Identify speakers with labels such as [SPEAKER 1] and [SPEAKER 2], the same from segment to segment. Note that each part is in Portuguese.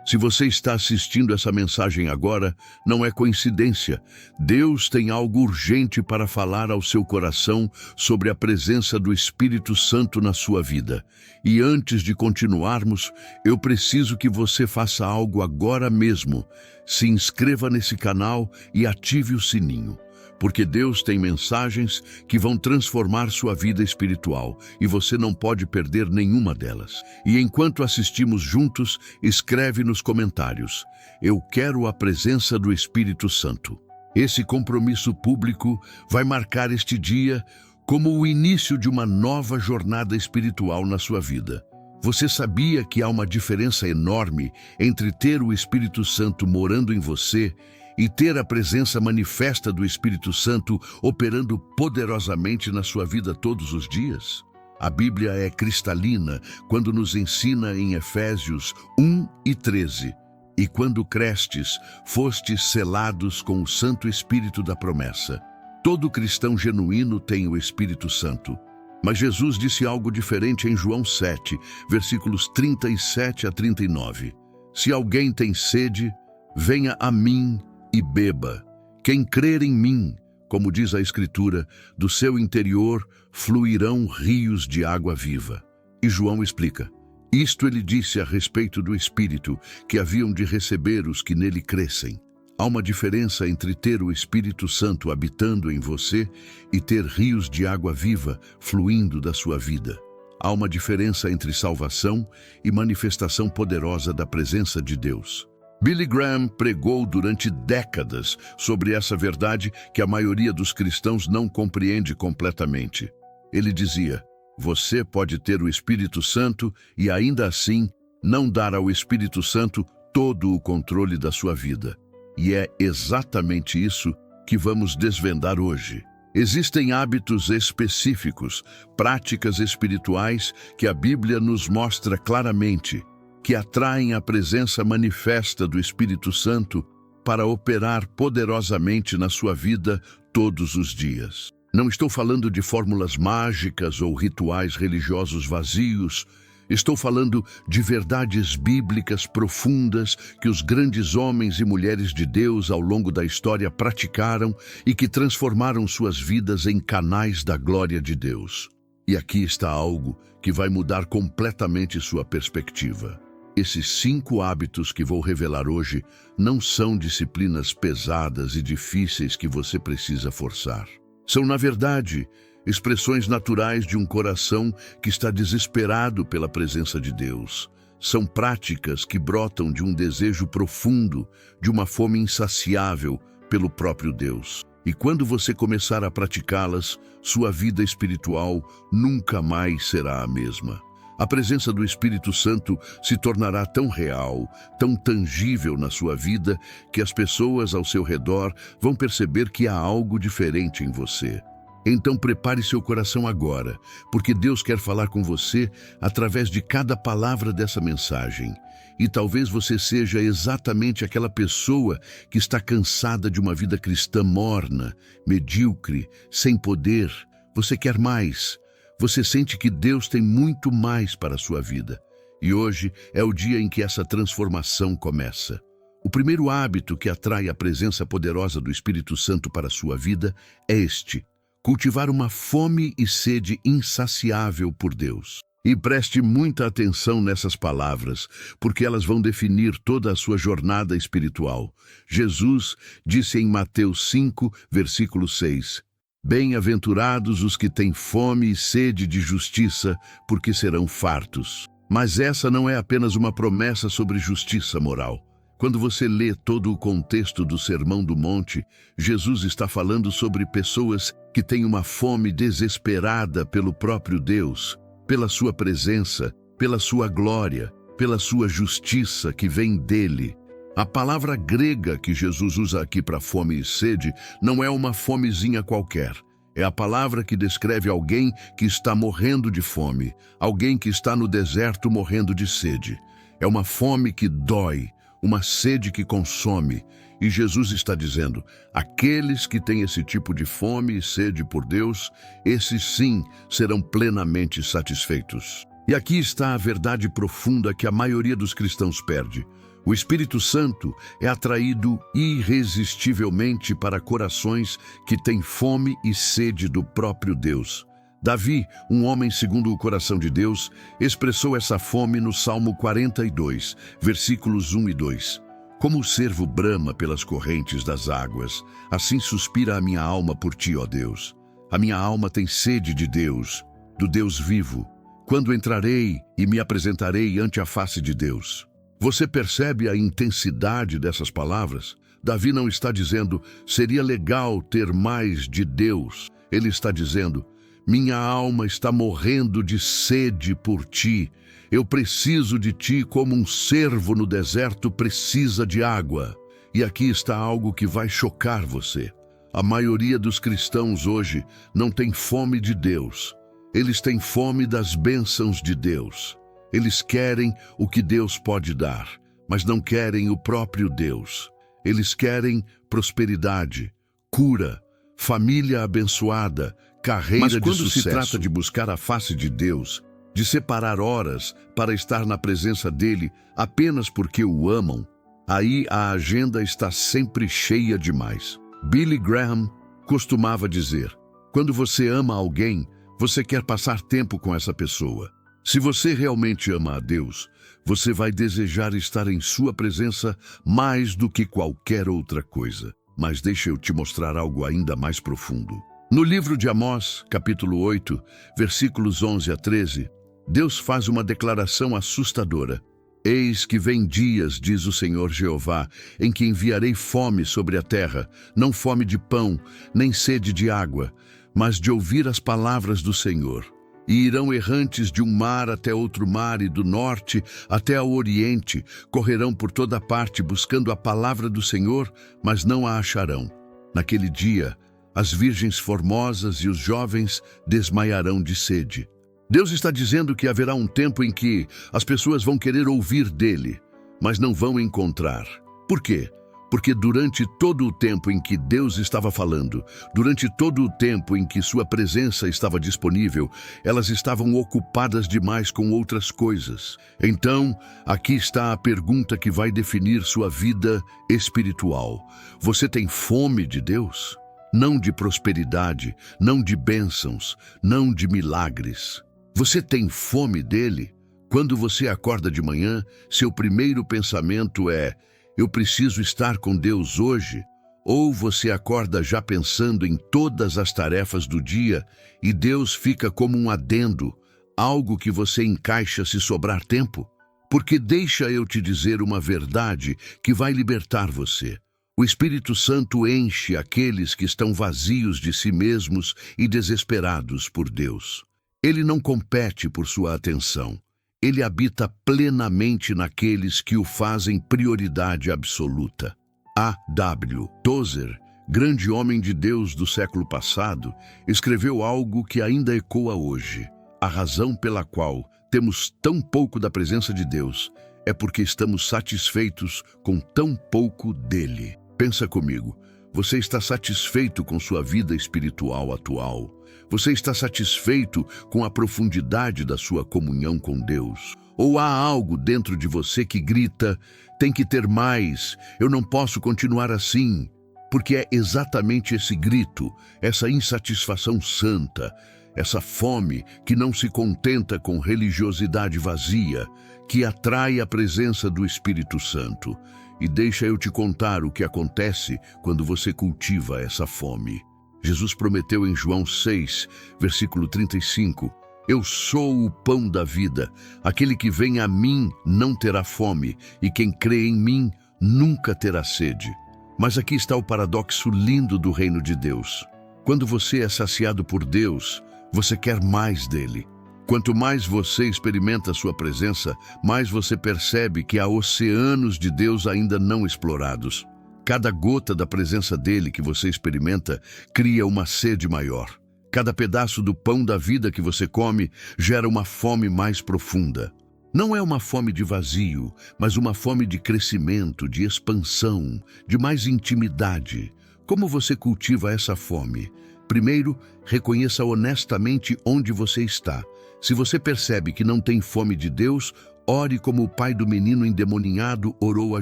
[SPEAKER 1] Se você está assistindo essa mensagem agora, não é coincidência. Deus tem algo urgente para falar ao seu coração sobre a presença do Espírito Santo na sua vida. E antes de continuarmos, eu preciso que você faça algo agora mesmo. Se inscreva nesse canal e ative o sininho. Porque Deus tem mensagens que vão transformar sua vida espiritual e você não pode perder nenhuma delas. E enquanto assistimos juntos, escreve nos comentários: eu quero a presença do Espírito Santo. Esse compromisso público vai marcar este dia como o início de uma nova jornada espiritual na sua vida. Você sabia que há uma diferença enorme entre ter o Espírito Santo morando em você e ter a presença manifesta do Espírito Santo operando poderosamente na sua vida todos os dias? A Bíblia é cristalina quando nos ensina em Efésios 1:13. E quando crestes, fostes selados com o Santo Espírito da promessa. Todo cristão genuíno tem o Espírito Santo. Mas Jesus disse algo diferente em João 7, versículos 37 a 39. Se alguém tem sede, venha a mim e beba. Quem crer em mim, como diz a Escritura, do seu interior fluirão rios de água viva. E João explica: isto ele disse a respeito do Espírito que haviam de receber os que nele crescem. Há uma diferença entre ter o Espírito Santo habitando em você e ter rios de água viva fluindo da sua vida. Há uma diferença entre salvação e manifestação poderosa da presença de Deus. Billy Graham pregou durante décadas sobre essa verdade que a maioria dos cristãos não compreende completamente. Ele dizia: você pode ter o Espírito Santo e ainda assim não dar ao Espírito Santo todo o controle da sua vida. E é exatamente isso que vamos desvendar hoje. Existem hábitos específicos, práticas espirituais que a Bíblia nos mostra claramente, que atraem a presença manifesta do Espírito Santo para operar poderosamente na sua vida todos os dias. Não estou falando de fórmulas mágicas ou rituais religiosos vazios. Estou falando de verdades bíblicas profundas que os grandes homens e mulheres de Deus ao longo da história praticaram e que transformaram suas vidas em canais da glória de Deus. E aqui está algo que vai mudar completamente sua perspectiva. Esses 5 hábitos que vou revelar hoje não são disciplinas pesadas e difíceis que você precisa forçar. São, na verdade, expressões naturais de um coração que está desesperado pela presença de Deus. São práticas que brotam de um desejo profundo, de uma fome insaciável pelo próprio Deus. E quando você começar a praticá-las, sua vida espiritual nunca mais será a mesma. A presença do Espírito Santo se tornará tão real, tão tangível na sua vida, que as pessoas ao seu redor vão perceber que há algo diferente em você. Então prepare seu coração agora, porque Deus quer falar com você através de cada palavra dessa mensagem. E talvez você seja exatamente aquela pessoa que está cansada de uma vida cristã morna, medíocre, sem poder. Você quer mais. Você sente que Deus tem muito mais para a sua vida. E hoje é o dia em que essa transformação começa. O primeiro hábito que atrai a presença poderosa do Espírito Santo para a sua vida é este: cultivar uma fome e sede insaciável por Deus. E preste muita atenção nessas palavras, porque elas vão definir toda a sua jornada espiritual. Jesus disse em Mateus 5, versículo 6, bem-aventurados os que têm fome e sede de justiça, porque serão fartos. Mas essa não é apenas uma promessa sobre justiça moral. Quando você lê todo o contexto do Sermão do Monte, Jesus está falando sobre pessoas que têm uma fome desesperada pelo próprio Deus, pela sua presença, pela sua glória, pela sua justiça que vem dele. A palavra grega que Jesus usa aqui para fome e sede não é uma fomezinha qualquer. É a palavra que descreve alguém que está morrendo de fome, alguém que está no deserto morrendo de sede. É uma fome que dói, uma sede que consome. E Jesus está dizendo: aqueles que têm esse tipo de fome e sede por Deus, esses sim serão plenamente satisfeitos. E aqui está a verdade profunda que a maioria dos cristãos perde. O Espírito Santo é atraído irresistivelmente para corações que têm fome e sede do próprio Deus. Davi, um homem segundo o coração de Deus, expressou essa fome no Salmo 42, versículos 1 e 2. Como o cervo brama pelas correntes das águas, assim suspira a minha alma por ti, ó Deus. A minha alma tem sede de Deus, do Deus vivo. Quando entrarei e me apresentarei ante a face de Deus? Você percebe a intensidade dessas palavras? Davi não está dizendo, seria legal ter mais de Deus. Ele está dizendo, minha alma está morrendo de sede por ti. Eu preciso de ti como um cervo no deserto precisa de água. E aqui está algo que vai chocar você. A maioria dos cristãos hoje não tem fome de Deus. Eles têm fome das bênçãos de Deus. Eles querem o que Deus pode dar, mas não querem o próprio Deus. Eles querem prosperidade, cura, família abençoada, carreira de sucesso. Mas quando se trata de buscar a face de Deus, de separar horas para estar na presença dele apenas porque o amam, aí a agenda está sempre cheia demais. Billy Graham costumava dizer, quando você ama alguém, você quer passar tempo com essa pessoa. Se você realmente ama a Deus, você vai desejar estar em sua presença mais do que qualquer outra coisa. Mas deixa eu te mostrar algo ainda mais profundo. No livro de Amós, capítulo 8, versículos 11 a 13, Deus faz uma declaração assustadora. Eis que vem dias, diz o Senhor Jeová, em que enviarei fome sobre a terra, não fome de pão, nem sede de água, mas de ouvir as palavras do Senhor. E irão errantes de um mar até outro mar e do norte até ao oriente, correrão por toda parte buscando a palavra do Senhor, mas não a acharão. Naquele dia, as virgens formosas e os jovens desmaiarão de sede. Deus está dizendo que haverá um tempo em que as pessoas vão querer ouvir dele, mas não vão encontrar. Por quê? Porque durante todo o tempo em que Deus estava falando, durante todo o tempo em que sua presença estava disponível, elas estavam ocupadas demais com outras coisas. Então, aqui está a pergunta que vai definir sua vida espiritual. Você tem fome de Deus? Não de prosperidade, não de bênçãos, não de milagres. Você tem fome dele? Quando você acorda de manhã, seu primeiro pensamento é: eu preciso estar com Deus hoje? Ou você acorda já pensando em todas as tarefas do dia e Deus fica como um adendo, algo que você encaixa se sobrar tempo? Porque deixa eu te dizer uma verdade que vai libertar você. O Espírito Santo enche aqueles que estão vazios de si mesmos e desesperados por Deus. Ele não compete por sua atenção. Ele habita plenamente naqueles que o fazem prioridade absoluta. A. W. Tozer, grande homem de Deus do século passado, escreveu algo que ainda ecoa hoje. A razão pela qual temos tão pouco da presença de Deus é porque estamos satisfeitos com tão pouco dele. Pensa comigo, você está satisfeito com sua vida espiritual atual? Você está satisfeito com a profundidade da sua comunhão com Deus? Ou há algo dentro de você que grita, tem que ter mais, eu não posso continuar assim? Porque é exatamente esse grito, essa insatisfação santa, essa fome que não se contenta com religiosidade vazia, que atrai a presença do Espírito Santo. E deixa eu te contar o que acontece quando você cultiva essa fome. Jesus prometeu em João 6, versículo 35, eu sou o pão da vida, aquele que vem a mim não terá fome, e quem crê em mim nunca terá sede. Mas aqui está o paradoxo lindo do reino de Deus. Quando você é saciado por Deus, você quer mais dele. Quanto mais você experimenta sua presença, mais você percebe que há oceanos de Deus ainda não explorados. Cada gota da presença dele que você experimenta cria uma sede maior. Cada pedaço do pão da vida que você come gera uma fome mais profunda. Não é uma fome de vazio, mas uma fome de crescimento, de expansão, de mais intimidade. Como você cultiva essa fome? Primeiro, reconheça honestamente onde você está. Se você percebe que não tem fome de Deus, Ore como o pai do menino endemoninhado orou a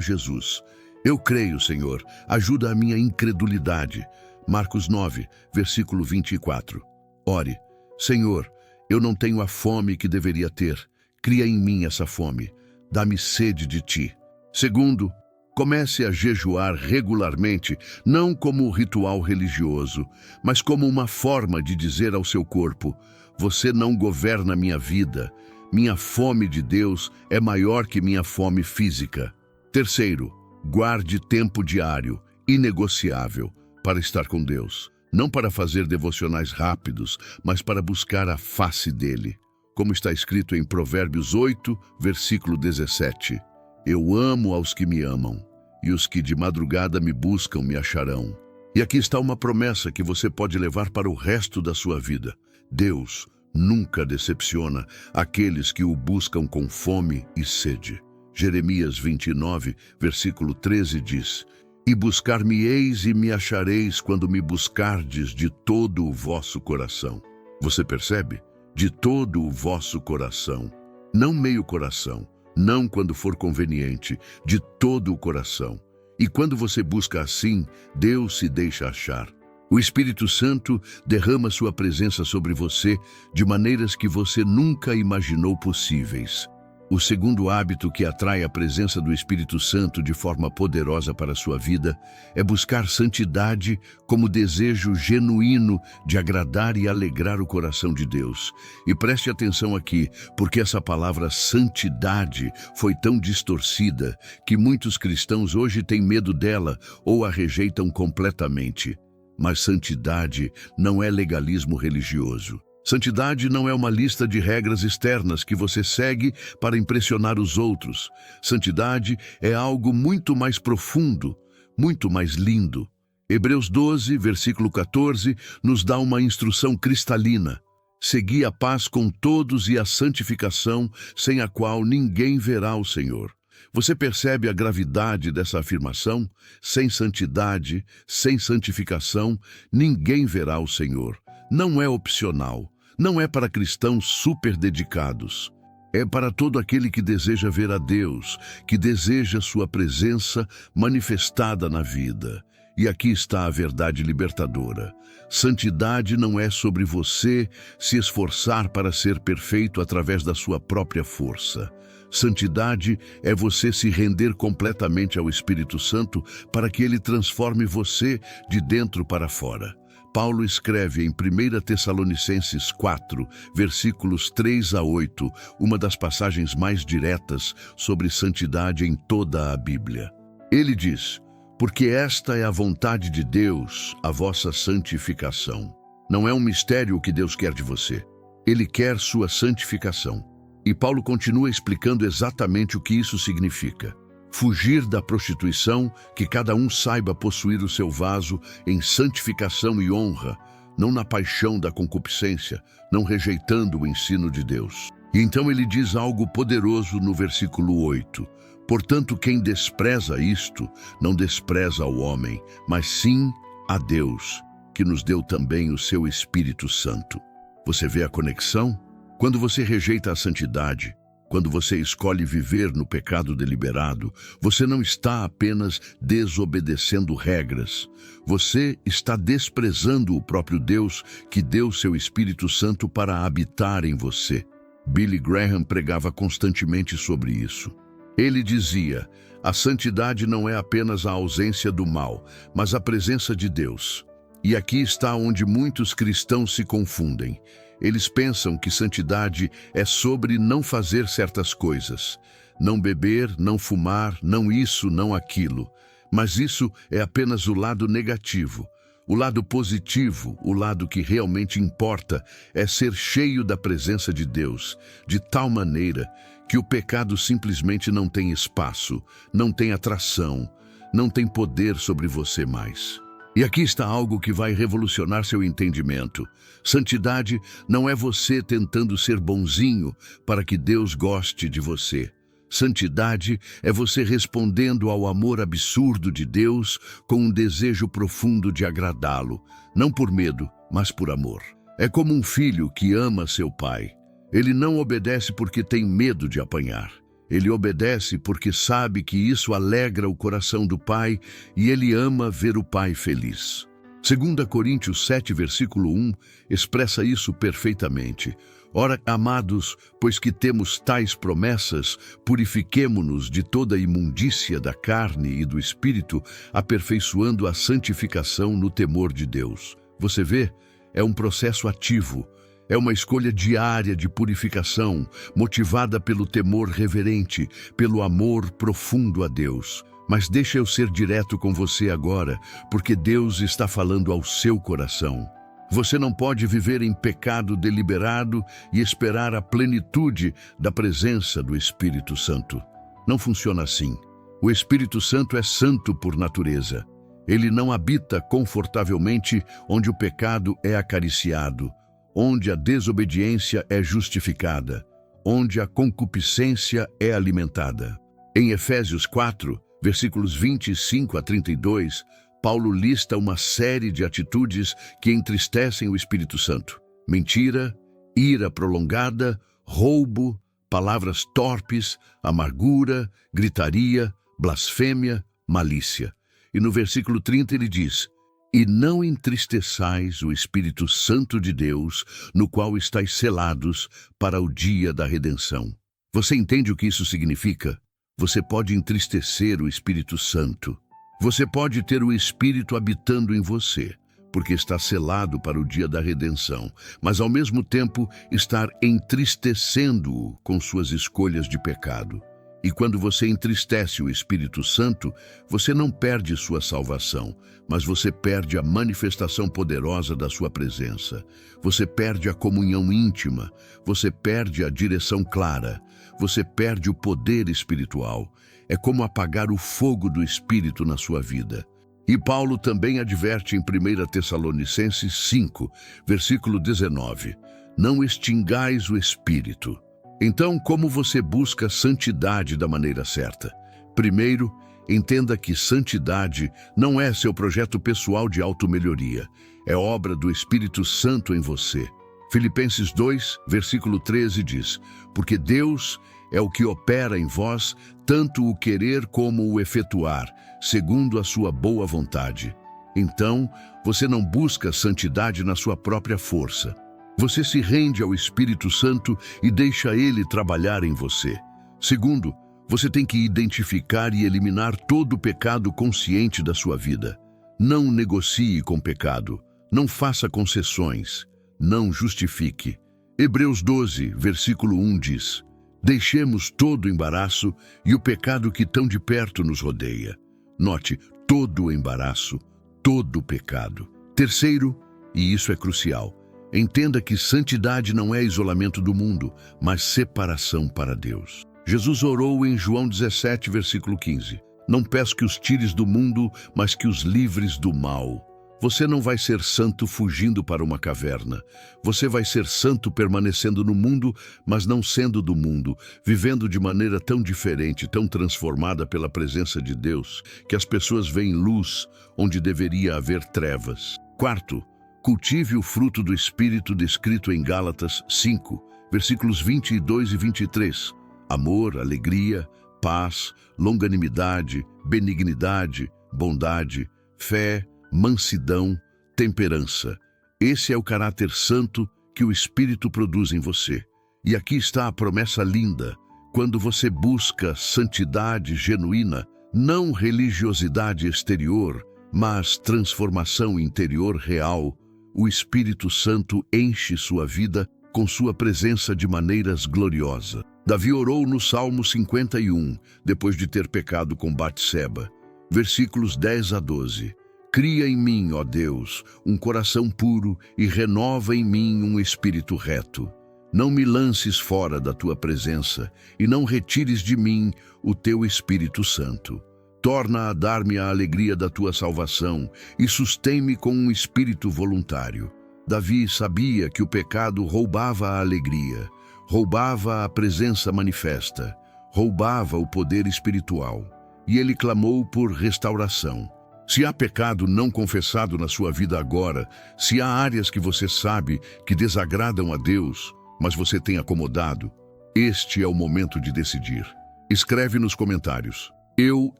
[SPEAKER 1] Jesus. Eu creio, Senhor, ajuda a minha incredulidade. Marcos 9, versículo 24. Ore, Senhor, eu não tenho a fome que deveria ter. Cria em mim essa fome. Dá-me sede de ti. Segundo, comece a jejuar regularmente, não como ritual religioso, mas como uma forma de dizer ao seu corpo: você não governa minha vida. Minha fome de Deus é maior que minha fome física. Terceiro, guarde tempo diário, inegociável, para estar com Deus. Não para fazer devocionais rápidos, mas para buscar a face dele. Como está escrito em Provérbios 8, versículo 17. Eu amo aos que me amam, e os que de madrugada me buscam me acharão. E aqui está uma promessa que você pode levar para o resto da sua vida. Deus nunca decepciona aqueles que o buscam com fome e sede. Jeremias 29, versículo 13 diz: E buscar-me-eis e me achareis quando me buscardes de todo o vosso coração. Você percebe? De todo o vosso coração. Não meio coração, não quando for conveniente, de todo o coração. E quando você busca assim, Deus se deixa achar. O Espírito Santo derrama sua presença sobre você de maneiras que você nunca imaginou possíveis. O segundo hábito que atrai a presença do Espírito Santo de forma poderosa para a sua vida é buscar santidade como desejo genuíno de agradar e alegrar o coração de Deus. E preste atenção aqui, porque essa palavra santidade foi tão distorcida que muitos cristãos hoje têm medo dela ou a rejeitam completamente. Mas santidade não é legalismo religioso. Santidade não é uma lista de regras externas que você segue para impressionar os outros. Santidade é algo muito mais profundo, muito mais lindo. Hebreus 12, versículo 14, nos dá uma instrução cristalina. Segui a paz com todos e a santificação, sem a qual ninguém verá o Senhor. Você percebe a gravidade dessa afirmação? Sem santidade, sem santificação, ninguém verá o Senhor. Não é opcional, não é para cristãos super dedicados. É para todo aquele que deseja ver a Deus, que deseja sua presença manifestada na vida. E aqui está a verdade libertadora. Santidade não é sobre você se esforçar para ser perfeito através da sua própria força. Santidade é você se render completamente ao Espírito Santo para que ele transforme você de dentro para fora. Paulo escreve em 1 Tessalonicenses 4, versículos 3 a 8, uma das passagens mais diretas sobre santidade em toda a Bíblia. Ele diz: porque esta é a vontade de Deus, a vossa santificação. Não é um mistério o que Deus quer de você. Ele quer sua santificação. E Paulo continua explicando exatamente o que isso significa. Fugir da prostituição, que cada um saiba possuir o seu vaso em santificação e honra, não na paixão da concupiscência, não rejeitando o ensino de Deus. E então ele diz algo poderoso no versículo 8. Portanto, quem despreza isto, não despreza ao homem, mas sim a Deus, que nos deu também o seu Espírito Santo. Você vê a conexão? Quando você rejeita a santidade, quando você escolhe viver no pecado deliberado, você não está apenas desobedecendo regras. Você está desprezando o próprio Deus que deu seu Espírito Santo para habitar em você. Billy Graham pregava constantemente sobre isso. Ele dizia: a santidade não é apenas a ausência do mal, mas a presença de Deus. E aqui está onde muitos cristãos se confundem. Eles pensam que santidade é sobre não fazer certas coisas. Não beber, não fumar, não isso, não aquilo. Mas isso é apenas o lado negativo. O lado positivo, o lado que realmente importa, é ser cheio da presença de Deus, de tal maneira que o pecado simplesmente não tem espaço, não tem atração, não tem poder sobre você mais. E aqui está algo que vai revolucionar seu entendimento. Santidade não é você tentando ser bonzinho para que Deus goste de você. Santidade é você respondendo ao amor absurdo de Deus com um desejo profundo de agradá-lo, não por medo, mas por amor. É como um filho que ama seu pai. Ele não obedece porque tem medo de apanhar. Ele obedece porque sabe que isso alegra o coração do Pai e ele ama ver o Pai feliz. 2 Coríntios 7, versículo 1, expressa isso perfeitamente. Ora, amados, pois que temos tais promessas, purifiquemo-nos de toda a imundícia da carne e do espírito, aperfeiçoando a santificação no temor de Deus. Você vê? É um processo ativo. É uma escolha diária de purificação, motivada pelo temor reverente, pelo amor profundo a Deus. Mas deixa eu ser direto com você agora, porque Deus está falando ao seu coração. Você não pode viver em pecado deliberado e esperar a plenitude da presença do Espírito Santo. Não funciona assim. O Espírito Santo é santo por natureza. Ele não habita confortavelmente onde o pecado é acariciado, onde a desobediência é justificada, onde a concupiscência é alimentada. Em Efésios 4, versículos 25 a 32, Paulo lista uma série de atitudes que entristecem o Espírito Santo: mentira, ira prolongada, roubo, palavras torpes, amargura, gritaria, blasfêmia, malícia. E no versículo 30 ele diz: e não entristeçais o Espírito Santo de Deus, no qual estáis selados para o dia da redenção. Você entende o que isso significa? Você pode entristecer o Espírito Santo. Você pode ter o Espírito habitando em você, porque está selado para o dia da redenção, mas ao mesmo tempo estar entristecendo-o com suas escolhas de pecado. E quando você entristece o Espírito Santo, você não perde sua salvação, mas você perde a manifestação poderosa da sua presença. Você perde a comunhão íntima, você perde a direção clara, você perde o poder espiritual. É como apagar o fogo do Espírito na sua vida. E Paulo também adverte em 1 Tessalonicenses 5, versículo 19: não extingais o Espírito. Então, como você busca santidade da maneira certa? Primeiro, entenda que santidade não é seu projeto pessoal de automelhoria. É obra do Espírito Santo em você. Filipenses 2, versículo 13 diz: porque Deus é o que opera em vós, tanto o querer como o efetuar, segundo a sua boa vontade. Então, você não busca santidade na sua própria força. Você se rende ao Espírito Santo e deixa ele trabalhar em você. Segundo, você tem que identificar e eliminar todo o pecado consciente da sua vida. Não negocie com pecado. Não faça concessões. Não justifique. Hebreus 12, versículo 1 diz: deixemos todo o embaraço e o pecado que tão de perto nos rodeia. Note, todo o embaraço, todo o pecado. Terceiro, e isso é crucial, entenda que santidade não é isolamento do mundo, mas separação para Deus. Jesus orou em João 17, versículo 15. Não peço que os tires do mundo, mas que os livres do mal. Você não vai ser santo fugindo para uma caverna. Você vai ser santo permanecendo no mundo, mas não sendo do mundo, vivendo de maneira tão diferente, tão transformada pela presença de Deus, que as pessoas veem luz onde deveria haver trevas. Quarto, cultive o fruto do Espírito descrito em Gálatas 5, versículos 22 e 23. Amor, alegria, paz, longanimidade, benignidade, bondade, fé, mansidão, temperança. Esse é o caráter santo que o Espírito produz em você. E aqui está a promessa linda. Quando você busca santidade genuína, não religiosidade exterior, mas transformação interior real, o Espírito Santo enche sua vida com sua presença de maneiras gloriosas. Davi orou no Salmo 51, depois de ter pecado com Batseba. Versículos 10 a 12. Cria em mim, ó Deus, um coração puro e renova em mim um espírito reto. Não me lances fora da tua presença e não retires de mim o teu Espírito Santo. Torna a dar-me a alegria da tua salvação e sustém-me com um espírito voluntário. Davi sabia que o pecado roubava a alegria, roubava a presença manifesta, roubava o poder espiritual. E ele clamou por restauração. Se há pecado não confessado na sua vida agora, se há áreas que você sabe que desagradam a Deus, mas você tem acomodado, este é o momento de decidir. Escreve nos comentários: eu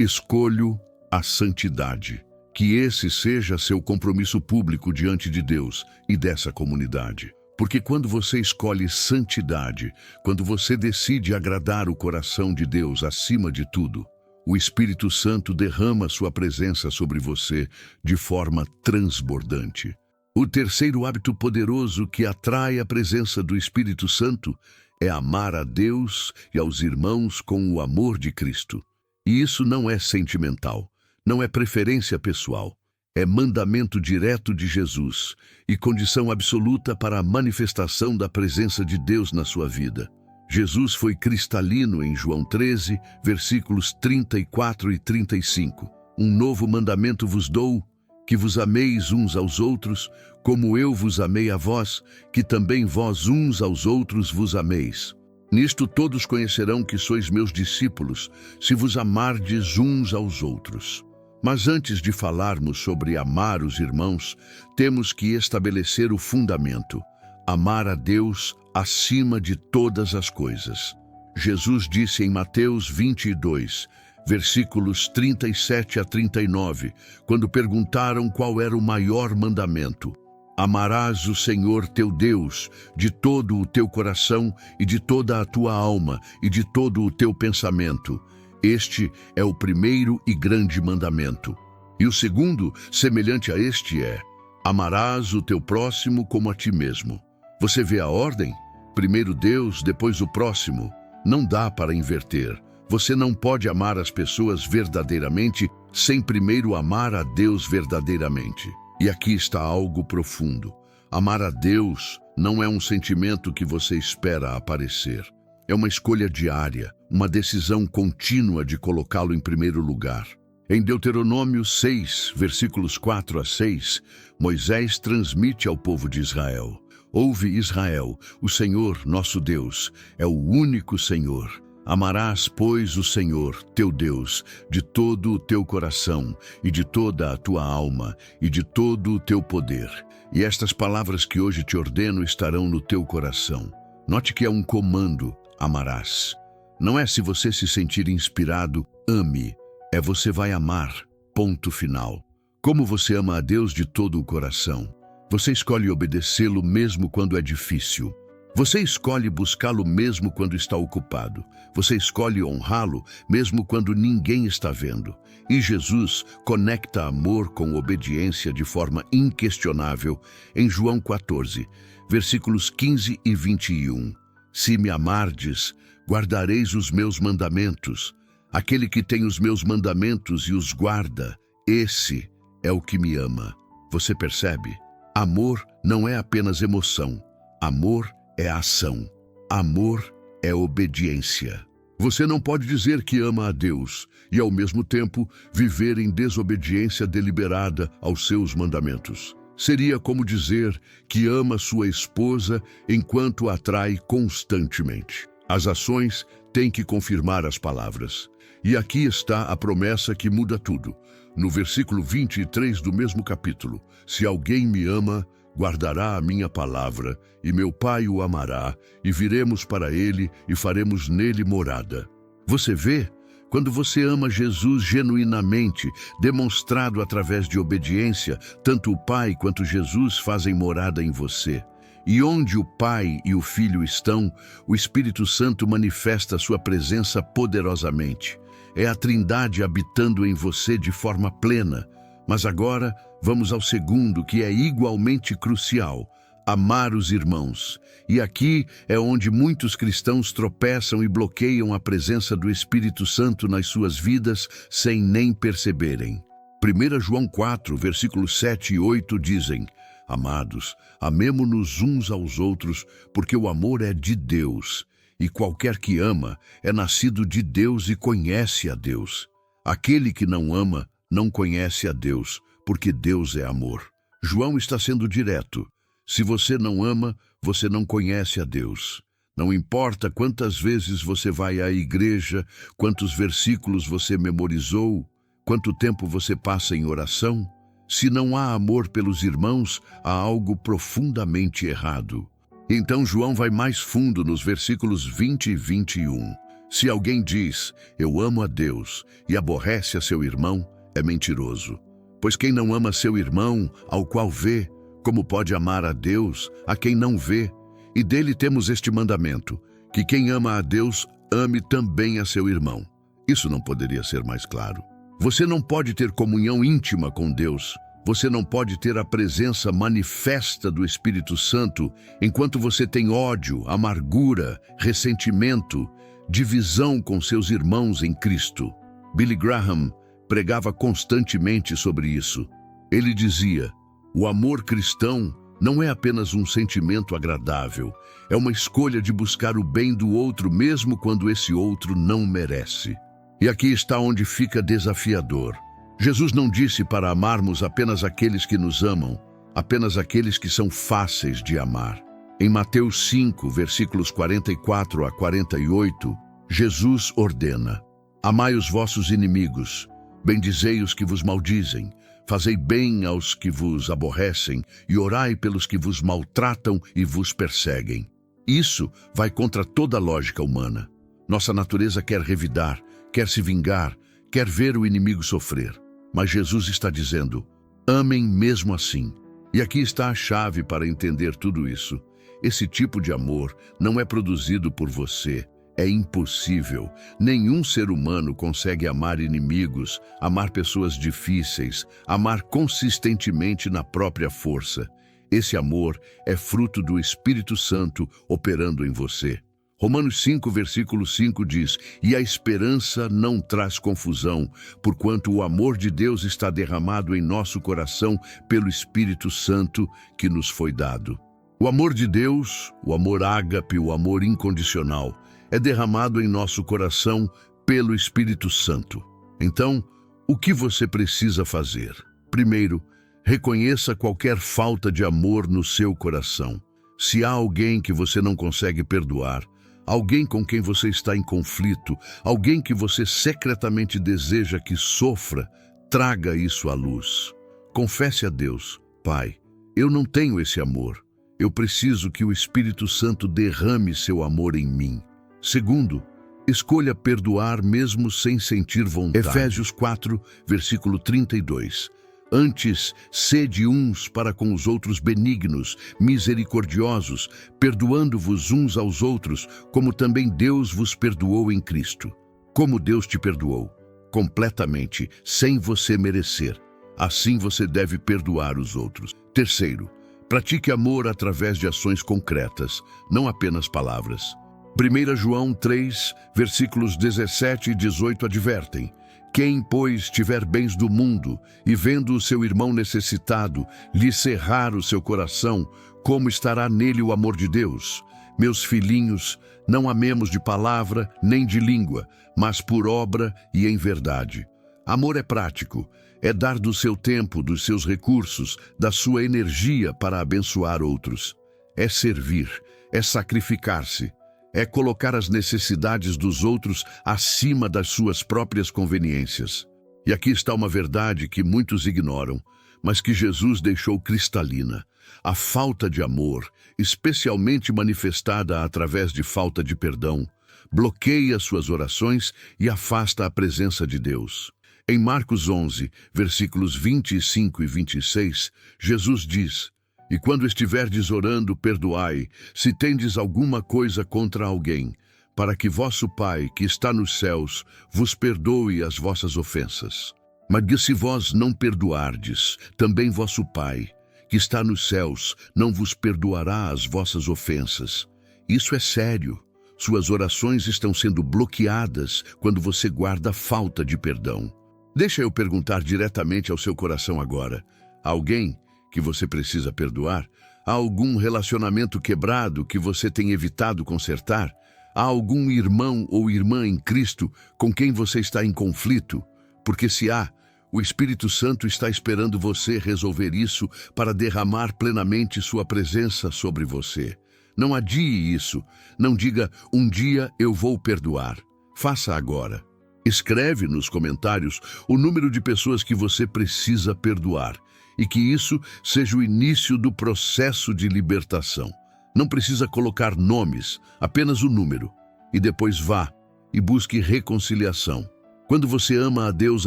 [SPEAKER 1] escolho a santidade. Que esse seja seu compromisso público diante de Deus e dessa comunidade. Porque quando você escolhe santidade, quando você decide agradar o coração de Deus acima de tudo, o Espírito Santo derrama sua presença sobre você de forma transbordante. O terceiro hábito poderoso que atrai a presença do Espírito Santo é amar a Deus e aos irmãos com o amor de Cristo. E isso não é sentimental, não é preferência pessoal. É mandamento direto de Jesus e condição absoluta para a manifestação da presença de Deus na sua vida. Jesus foi cristalino em João 13, versículos 34 e 35. Um novo mandamento vos dou, que vos ameis uns aos outros, como eu vos amei a vós, que também vós uns aos outros vos ameis. Nisto todos conhecerão que sois meus discípulos, se vos amardes uns aos outros. Mas antes de falarmos sobre amar os irmãos, temos que estabelecer o fundamento: amar a Deus acima de todas as coisas. Jesus disse em Mateus 22, versículos 37 a 39, quando perguntaram qual era o maior mandamento: amarás o Senhor teu Deus de todo o teu coração e de toda a tua alma e de todo o teu pensamento. Este é o primeiro e grande mandamento. E o segundo, semelhante a este, é: amarás o teu próximo como a ti mesmo. Você vê a ordem? Primeiro Deus, depois o próximo. Não dá para inverter. Você não pode amar as pessoas verdadeiramente sem primeiro amar a Deus verdadeiramente. E aqui está algo profundo. Amar a Deus não é um sentimento que você espera aparecer. É uma escolha diária, uma decisão contínua de colocá-lo em primeiro lugar. Em Deuteronômio 6, versículos 4 a 6, Moisés transmite ao povo de Israel: ouve, Israel, o Senhor, nosso Deus, é o único Senhor. Amarás, pois, o Senhor, teu Deus, de todo o teu coração, e de toda a tua alma, e de todo o teu poder. E estas palavras que hoje te ordeno estarão no teu coração. Note que é um comando: amarás. Não é se você se sentir inspirado, ame. É você vai amar. Ponto final. Como você ama a Deus de todo o coração? Você escolhe obedecê-lo mesmo quando é difícil. Você escolhe buscá-lo mesmo quando está ocupado. Você escolhe honrá-lo mesmo quando ninguém está vendo. E Jesus conecta amor com obediência de forma inquestionável em João 14, versículos 15 e 21. Se me amardes, guardareis os meus mandamentos. Aquele que tem os meus mandamentos e os guarda, esse é o que me ama. Você percebe? Amor não é apenas emoção. Amor é ação. Amor é obediência. Você não pode dizer que ama a Deus e, ao mesmo tempo, viver em desobediência deliberada aos seus mandamentos. Seria como dizer que ama sua esposa enquanto a trai constantemente. As ações têm que confirmar as palavras. E aqui está a promessa que muda tudo. No versículo 23 do mesmo capítulo: se alguém me ama, guardará a minha palavra, e meu Pai o amará, e viremos para ele e faremos nele morada. Você vê? Quando você ama Jesus genuinamente, demonstrado através de obediência, tanto o Pai quanto Jesus fazem morada em você. E onde o Pai e o Filho estão, o Espírito Santo manifesta sua presença poderosamente. É a Trindade habitando em você de forma plena. Mas agora, vamos ao segundo, que é igualmente crucial: amar os irmãos. E aqui é onde muitos cristãos tropeçam e bloqueiam a presença do Espírito Santo nas suas vidas sem nem perceberem. 1 João 4, versículos 7 e 8 dizem: amados, amemo-nos uns aos outros, porque o amor é de Deus, e qualquer que ama é nascido de Deus e conhece a Deus. Aquele que não ama não conhece a Deus, porque Deus é amor. João está sendo direto. Se você não ama, você não conhece a Deus. Não importa quantas vezes você vai à igreja, quantos versículos você memorizou, quanto tempo você passa em oração, se não há amor pelos irmãos, há algo profundamente errado. Então João vai mais fundo nos versículos 20 e 21. Se alguém diz, eu amo a Deus, e aborrece a seu irmão, é mentiroso. Pois quem não ama seu irmão, ao qual vê, como pode amar a Deus, a quem não vê? E dele temos este mandamento, que quem ama a Deus, ame também a seu irmão. Isso não poderia ser mais claro. Você não pode ter comunhão íntima com Deus. Você não pode ter a presença manifesta do Espírito Santo enquanto você tem ódio, amargura, ressentimento, divisão com seus irmãos em Cristo. Billy Graham pregava constantemente sobre isso. Ele dizia, o amor cristão não é apenas um sentimento agradável, é uma escolha de buscar o bem do outro mesmo quando esse outro não merece. E aqui está onde fica desafiador. Jesus não disse para amarmos apenas aqueles que nos amam, apenas aqueles que são fáceis de amar. Em Mateus 5, versículos 44 a 48, Jesus ordena, amai os vossos inimigos, bendizei os que vos maldizem, fazei bem aos que vos aborrecem e orai pelos que vos maltratam e vos perseguem. Isso vai contra toda a lógica humana. Nossa natureza quer revidar, quer se vingar, quer ver o inimigo sofrer. Mas Jesus está dizendo, amem mesmo assim. E aqui está a chave para entender tudo isso. Esse tipo de amor não é produzido por você. É impossível. Nenhum ser humano consegue amar inimigos, amar pessoas difíceis, amar consistentemente na própria força. Esse amor é fruto do Espírito Santo operando em você. Romanos 5, versículo 5 diz, e a esperança não traz confusão, porquanto o amor de Deus está derramado em nosso coração pelo Espírito Santo que nos foi dado. O amor de Deus, o amor ágape, o amor incondicional, é derramado em nosso coração pelo Espírito Santo. Então, o que você precisa fazer? Primeiro, reconheça qualquer falta de amor no seu coração. Se há alguém que você não consegue perdoar, alguém com quem você está em conflito, alguém que você secretamente deseja que sofra, traga isso à luz. Confesse a Deus, Pai, eu não tenho esse amor. Eu preciso que o Espírito Santo derrame seu amor em mim. Segundo, escolha perdoar mesmo sem sentir vontade. Efésios 4, versículo 32. Antes, sede uns para com os outros benignos, misericordiosos, perdoando-vos uns aos outros, como também Deus vos perdoou em Cristo. Como Deus te perdoou? Completamente, sem você merecer. Assim você deve perdoar os outros. Terceiro, pratique amor através de ações concretas, não apenas palavras. 1 João 3, versículos 17 e 18 advertem, quem, pois, tiver bens do mundo e vendo o seu irmão necessitado, lhe cerrar o seu coração, como estará nele o amor de Deus? Meus filhinhos, não amemos de palavra nem de língua, mas por obra e em verdade. Amor é prático, é dar do seu tempo, dos seus recursos, da sua energia para abençoar outros. É servir, é sacrificar-se. É colocar as necessidades dos outros acima das suas próprias conveniências. E aqui está uma verdade que muitos ignoram, mas que Jesus deixou cristalina. A falta de amor, especialmente manifestada através de falta de perdão, bloqueia suas orações e afasta a presença de Deus. Em Marcos 11, versículos 25 e 26, Jesus diz, e quando estiverdes orando, perdoai, se tendes alguma coisa contra alguém, para que vosso Pai, que está nos céus, vos perdoe as vossas ofensas. Mas se vós não perdoardes, também vosso Pai, que está nos céus, não vos perdoará as vossas ofensas. Isso é sério. Suas orações estão sendo bloqueadas quando você guarda falta de perdão. Deixa eu perguntar diretamente ao seu coração agora. Alguém que você precisa perdoar? Há algum relacionamento quebrado que você tem evitado consertar? Há algum irmão ou irmã em Cristo com quem você está em conflito? Porque se há, o Espírito Santo está esperando você resolver isso para derramar plenamente sua presença sobre você. Não adie isso. Não diga, um dia eu vou perdoar. Faça agora. Escreve nos comentários o número de pessoas que você precisa perdoar e que isso seja o início do processo de libertação. Não precisa colocar nomes, apenas o número. E depois vá e busque reconciliação. Quando você ama a Deus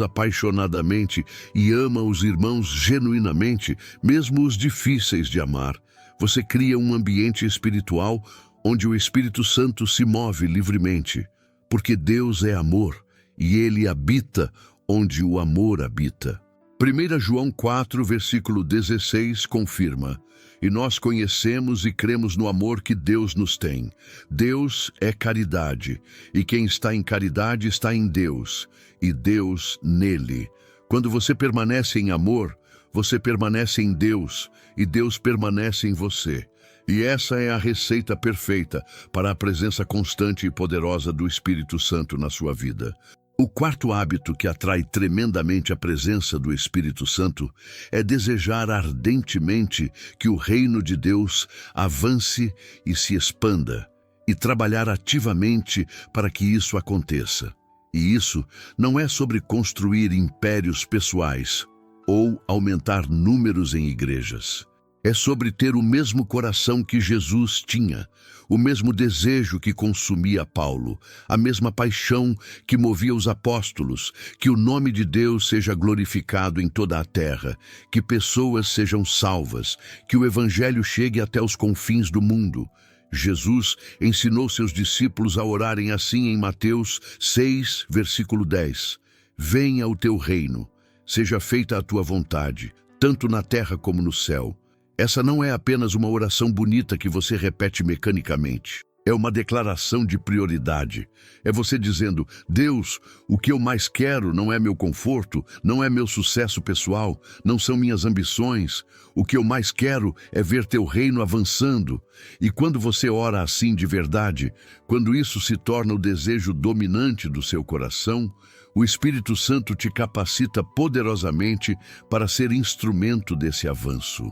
[SPEAKER 1] apaixonadamente e ama os irmãos genuinamente, mesmo os difíceis de amar, você cria um ambiente espiritual onde o Espírito Santo se move livremente, porque Deus é amor e Ele habita onde o amor habita. 1 João 4, versículo 16 confirma: e nós conhecemos e cremos no amor que Deus nos tem. Deus é caridade, e quem está em caridade está em Deus, e Deus nele. Quando você permanece em amor, você permanece em Deus, e Deus permanece em você. E essa é a receita perfeita para a presença constante e poderosa do Espírito Santo na sua vida. O quarto hábito que atrai tremendamente a presença do Espírito Santo é desejar ardentemente que o reino de Deus avance e se expanda, e trabalhar ativamente para que isso aconteça. E isso não é sobre construir impérios pessoais ou aumentar números em igrejas. É sobre ter o mesmo coração que Jesus tinha, o mesmo desejo que consumia Paulo, a mesma paixão que movia os apóstolos, que o nome de Deus seja glorificado em toda a terra, que pessoas sejam salvas, que o Evangelho chegue até os confins do mundo. Jesus ensinou seus discípulos a orarem assim em Mateus 6, versículo 10. Venha o teu reino, seja feita a tua vontade, tanto na terra como no céu. Essa não é apenas uma oração bonita que você repete mecanicamente. É uma declaração de prioridade. É você dizendo: Deus, o que eu mais quero não é meu conforto, não é meu sucesso pessoal, não são minhas ambições. O que eu mais quero é ver teu reino avançando. E quando você ora assim de verdade, quando isso se torna o desejo dominante do seu coração, o Espírito Santo te capacita poderosamente para ser instrumento desse avanço.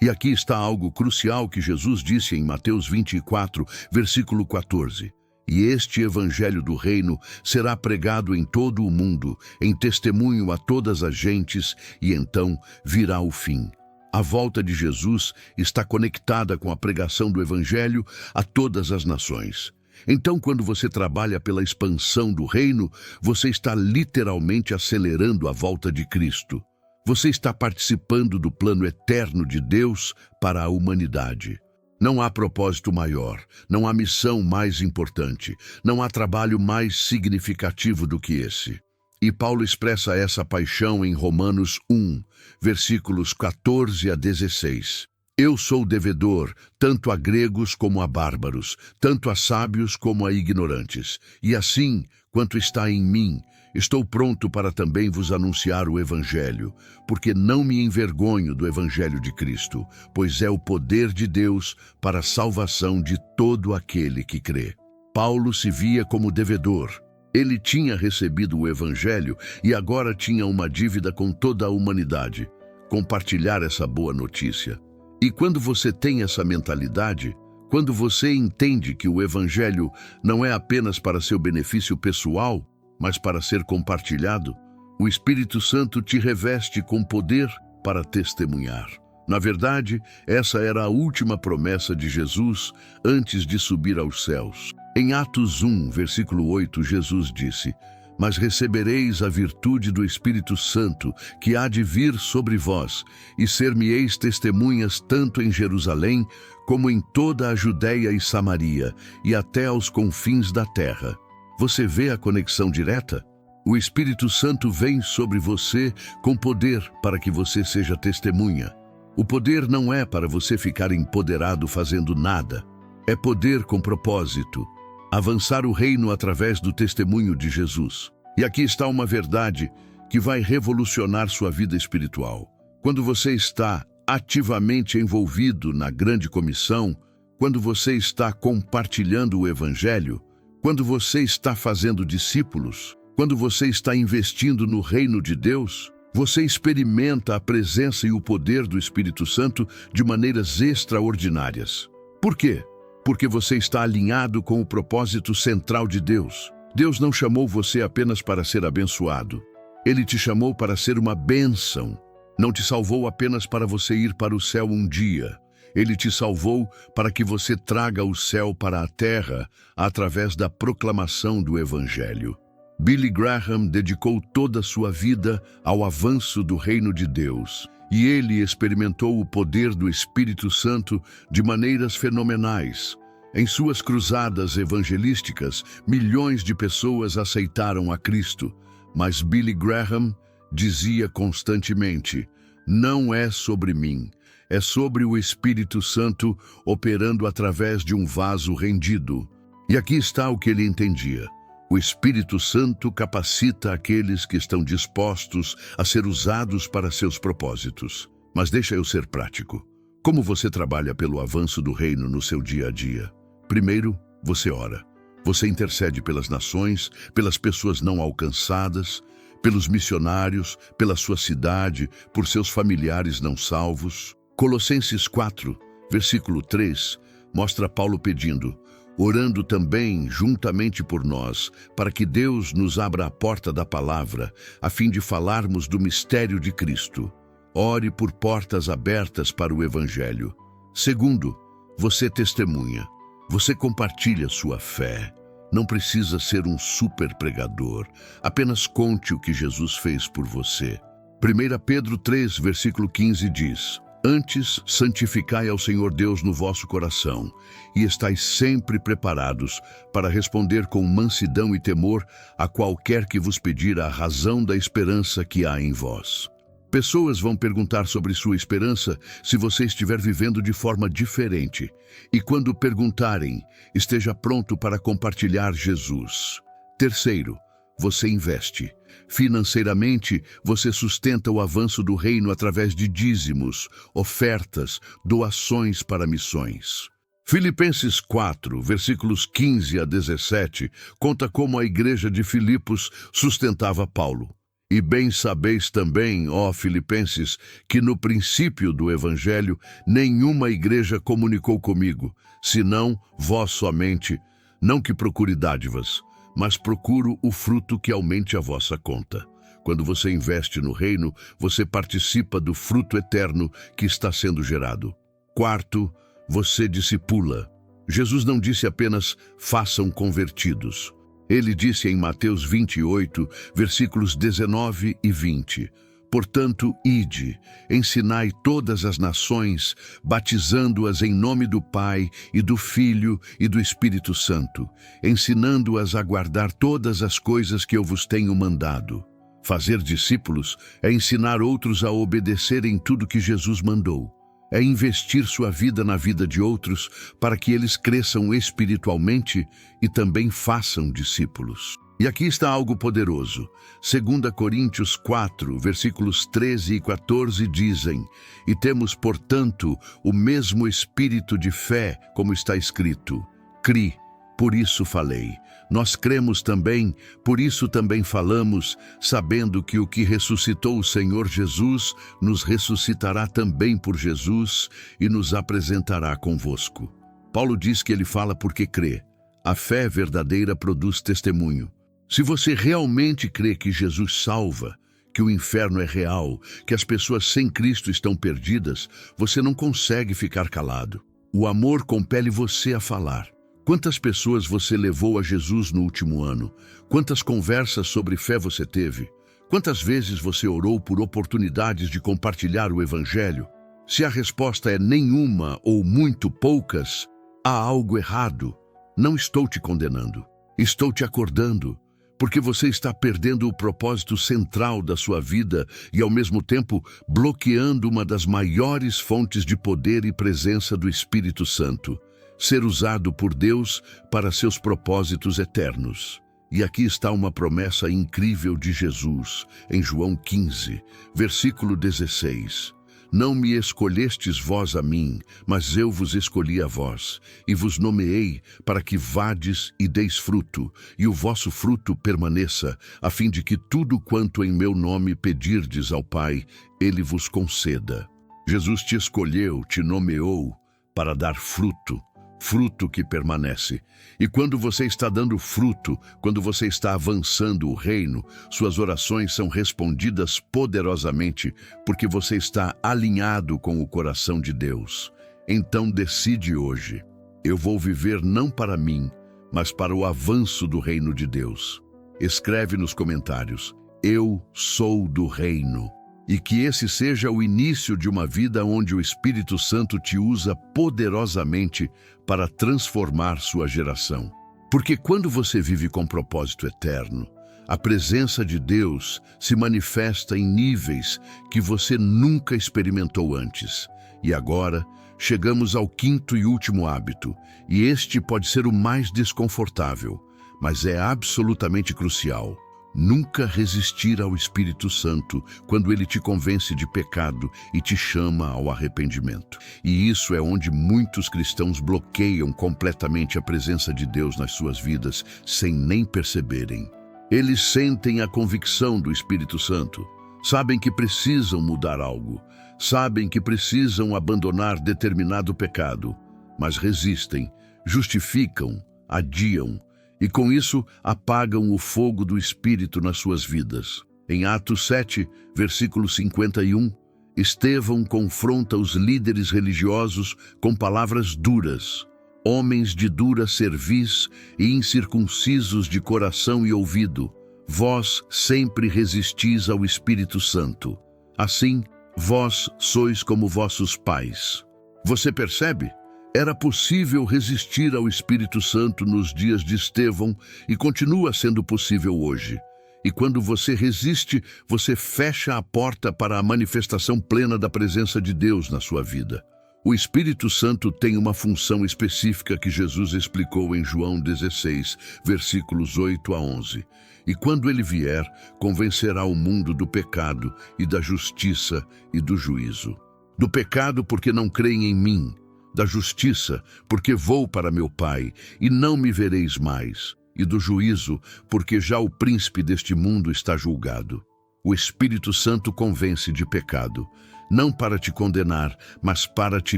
[SPEAKER 1] E aqui está algo crucial que Jesus disse em Mateus 24, versículo 14. E este evangelho do reino será pregado em todo o mundo, em testemunho a todas as gentes, e então virá o fim. A volta de Jesus está conectada com a pregação do evangelho a todas as nações. Então, quando você trabalha pela expansão do reino, você está literalmente acelerando a volta de Cristo. Você está participando do plano eterno de Deus para a humanidade. Não há propósito maior, não há missão mais importante, não há trabalho mais significativo do que esse. E Paulo expressa essa paixão em Romanos 1, versículos 14 a 16. Eu sou devedor, tanto a gregos como a bárbaros, tanto a sábios como a ignorantes. E assim, quanto está em mim, estou pronto para também vos anunciar o Evangelho, porque não me envergonho do Evangelho de Cristo, pois é o poder de Deus para a salvação de todo aquele que crê. Paulo se via como devedor. Ele tinha recebido o Evangelho e agora tinha uma dívida com toda a humanidade: compartilhar essa boa notícia. E quando você tem essa mentalidade, quando você entende que o Evangelho não é apenas para seu benefício pessoal, mas para ser compartilhado, o Espírito Santo te reveste com poder para testemunhar. Na verdade, essa era a última promessa de Jesus antes de subir aos céus. Em Atos 1, versículo 8, Jesus disse: mas recebereis a virtude do Espírito Santo, que há de vir sobre vós, e ser-me-eis testemunhas tanto em Jerusalém, como em toda a Judéia e Samaria, e até aos confins da terra. Você vê a conexão direta? O Espírito Santo vem sobre você com poder para que você seja testemunha. O poder não é para você ficar empoderado fazendo nada. É poder com propósito. Avançar o reino através do testemunho de Jesus. E aqui está uma verdade que vai revolucionar sua vida espiritual. Quando você está ativamente envolvido na grande comissão, quando você está compartilhando o Evangelho, quando você está fazendo discípulos, quando você está investindo no reino de Deus, você experimenta a presença e o poder do Espírito Santo de maneiras extraordinárias. Por quê? Porque você está alinhado com o propósito central de Deus. Deus não chamou você apenas para ser abençoado. Ele te chamou para ser uma bênção. Não te salvou apenas para você ir para o céu um dia. Ele te salvou para que você traga o céu para a terra através da proclamação do Evangelho. Billy Graham dedicou toda a sua vida ao avanço do reino de Deus, e ele experimentou o poder do Espírito Santo de maneiras fenomenais. Em suas cruzadas evangelísticas, milhões de pessoas aceitaram a Cristo, mas Billy Graham dizia constantemente: não é sobre mim, é sobre o Espírito Santo operando através de um vaso rendido. E aqui está o que ele entendia. O Espírito Santo capacita aqueles que estão dispostos a ser usados para seus propósitos. Mas deixa eu ser prático. Como você trabalha pelo avanço do reino no seu dia a dia? Primeiro, você ora. Você intercede pelas nações, pelas pessoas não alcançadas, pelos missionários, pela sua cidade, por seus familiares não salvos. Colossenses 4, versículo 3, mostra Paulo pedindo: orando também juntamente por nós, para que Deus nos abra a porta da palavra, a fim de falarmos do mistério de Cristo. Ore por portas abertas para o Evangelho. Segundo, você testemunha. Você compartilha sua fé. Não precisa ser um super pregador. Apenas conte o que Jesus fez por você. 1 Pedro 3, versículo 15 diz: antes, santificai ao Senhor Deus no vosso coração, e estais sempre preparados para responder com mansidão e temor a qualquer que vos pedir a razão da esperança que há em vós. Pessoas vão perguntar sobre sua esperança se você estiver vivendo de forma diferente. E quando perguntarem, esteja pronto para compartilhar Jesus. Terceiro, você investe. Financeiramente, você sustenta o avanço do reino através de dízimos, ofertas, doações para missões. Filipenses 4, versículos 15 a 17, conta como a igreja de Filipos sustentava Paulo. E bem sabeis também, ó Filipenses, que no princípio do Evangelho nenhuma igreja comunicou comigo, senão vós somente, não que procure dádivas, mas procuro o fruto que aumente a vossa conta. Quando você investe no reino, você participa do fruto eterno que está sendo gerado. Quarto, você discipula. Jesus não disse apenas, façam convertidos. Ele disse em Mateus 28, versículos 19 e 20, portanto, ide, ensinai todas as nações, batizando-as em nome do Pai e do Filho e do Espírito Santo, ensinando-as a guardar todas as coisas que eu vos tenho mandado. Fazer discípulos é ensinar outros a obedecerem tudo que Jesus mandou. É investir sua vida na vida de outros para que eles cresçam espiritualmente e também façam discípulos. E aqui está algo poderoso. 2 Coríntios 4, versículos 13 e 14 dizem: e temos, portanto, o mesmo espírito de fé, como está escrito. Cri, por isso falei. Nós cremos também, por isso também falamos, sabendo que o que ressuscitou o Senhor Jesus nos ressuscitará também por Jesus e nos apresentará convosco. Paulo diz que ele fala porque crê. A fé verdadeira produz testemunho. Se você realmente crê que Jesus salva, que o inferno é real, que as pessoas sem Cristo estão perdidas, você não consegue ficar calado. O amor compele você a falar. Quantas pessoas você levou a Jesus no último ano? Quantas conversas sobre fé você teve? Quantas vezes você orou por oportunidades de compartilhar o Evangelho? Se a resposta é nenhuma ou muito poucas, há algo errado. Não estou te condenando. Estou te acordando, porque você está perdendo o propósito central da sua vida e, ao mesmo tempo, bloqueando uma das maiores fontes de poder e presença do Espírito Santo. Ser usado por Deus para seus propósitos eternos. E aqui está uma promessa incrível de Jesus, em João 15, versículo 16. Não me escolhestes vós a mim, mas eu vos escolhi a vós, e vos nomeei para que vades e deis fruto, e o vosso fruto permaneça, a fim de que tudo quanto em meu nome pedirdes ao Pai, Ele vos conceda. Jesus te escolheu, te nomeou para dar fruto. Fruto que permanece. E quando você está dando fruto, quando você está avançando o reino, suas orações são respondidas poderosamente, porque você está alinhado com o coração de Deus. Então decide hoje: eu vou viver não para mim, mas para o avanço do reino de Deus. Escreve nos comentários: eu sou do reino. E que esse seja o início de uma vida onde o Espírito Santo te usa poderosamente para transformar sua geração. Porque quando você vive com propósito eterno, a presença de Deus se manifesta em níveis que você nunca experimentou antes. E agora, chegamos ao quinto e último hábito, e este pode ser o mais desconfortável, mas é absolutamente crucial. Nunca resistir ao Espírito Santo quando ele te convence de pecado e te chama ao arrependimento. E isso é onde muitos cristãos bloqueiam completamente a presença de Deus nas suas vidas, sem nem perceberem. Eles sentem a convicção do Espírito Santo, sabem que precisam mudar algo, sabem que precisam abandonar determinado pecado, mas resistem, justificam, adiam, e com isso apagam o fogo do Espírito nas suas vidas. Em Atos 7, versículo 51, Estevão confronta os líderes religiosos com palavras duras. Homens de dura cerviz e incircuncisos de coração e ouvido, vós sempre resistis ao Espírito Santo. Assim, vós sois como vossos pais. Você percebe? Era possível resistir ao Espírito Santo nos dias de Estevão e continua sendo possível hoje. E quando você resiste, você fecha a porta para a manifestação plena da presença de Deus na sua vida. O Espírito Santo tem uma função específica que Jesus explicou em João 16, versículos 8 a 11. E quando ele vier, convencerá o mundo do pecado e da justiça e do juízo. Do pecado porque não creem em mim, da justiça, porque vou para meu Pai, e não me vereis mais, e do juízo, porque já o príncipe deste mundo está julgado. O Espírito Santo convence de pecado, não para te condenar, mas para te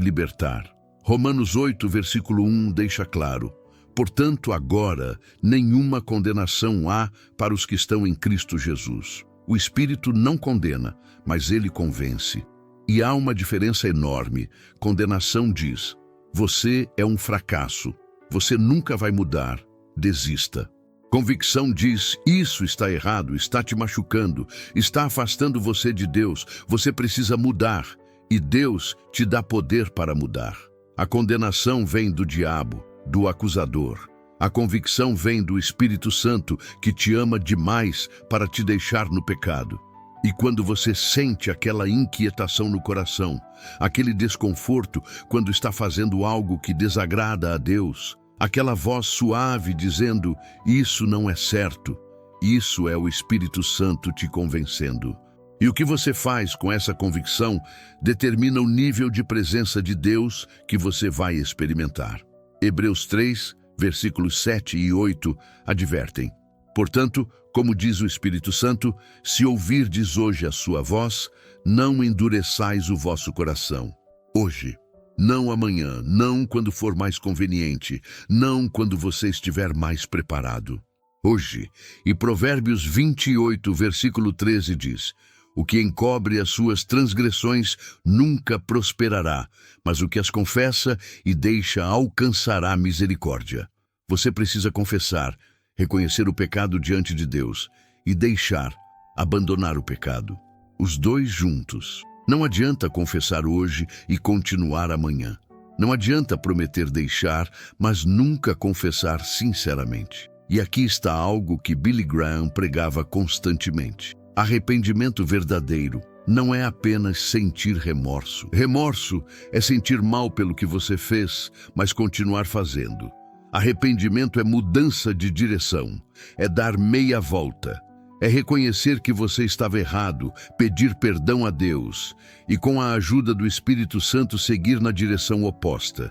[SPEAKER 1] libertar. Romanos 8, versículo 1 deixa claro: portanto, agora, nenhuma condenação há para os que estão em Cristo Jesus. O Espírito não condena, mas ele convence. E há uma diferença enorme. Condenação diz: você é um fracasso, você nunca vai mudar, desista. Convicção diz: isso está errado, está te machucando, está afastando você de Deus, você precisa mudar, e Deus te dá poder para mudar. A condenação vem do diabo, do acusador. A convicção vem do Espírito Santo, que te ama demais para te deixar no pecado. E quando você sente aquela inquietação no coração, aquele desconforto quando está fazendo algo que desagrada a Deus, aquela voz suave dizendo: isso não é certo, isso é o Espírito Santo te convencendo. E o que você faz com essa convicção determina o nível de presença de Deus que você vai experimentar. Hebreus 3, versículos 7 e 8 advertem: portanto, como diz o Espírito Santo, se ouvirdes hoje a sua voz, não endureçais o vosso coração. Hoje, não amanhã, não quando for mais conveniente, não quando você estiver mais preparado. Hoje. E Provérbios 28, versículo 13 diz: o que encobre as suas transgressões nunca prosperará, mas o que as confessa e deixa alcançará misericórdia. Você precisa confessar, reconhecer o pecado diante de Deus e deixar, abandonar o pecado. Os dois juntos. Não adianta confessar hoje e continuar amanhã. Não adianta prometer deixar, mas nunca confessar sinceramente. E aqui está algo que Billy Graham pregava constantemente. Arrependimento verdadeiro não é apenas sentir remorso. Remorso é sentir mal pelo que você fez, mas continuar fazendo. Arrependimento é mudança de direção, é dar meia volta, é reconhecer que você estava errado, pedir perdão a Deus e, com a ajuda do Espírito Santo, seguir na direção oposta.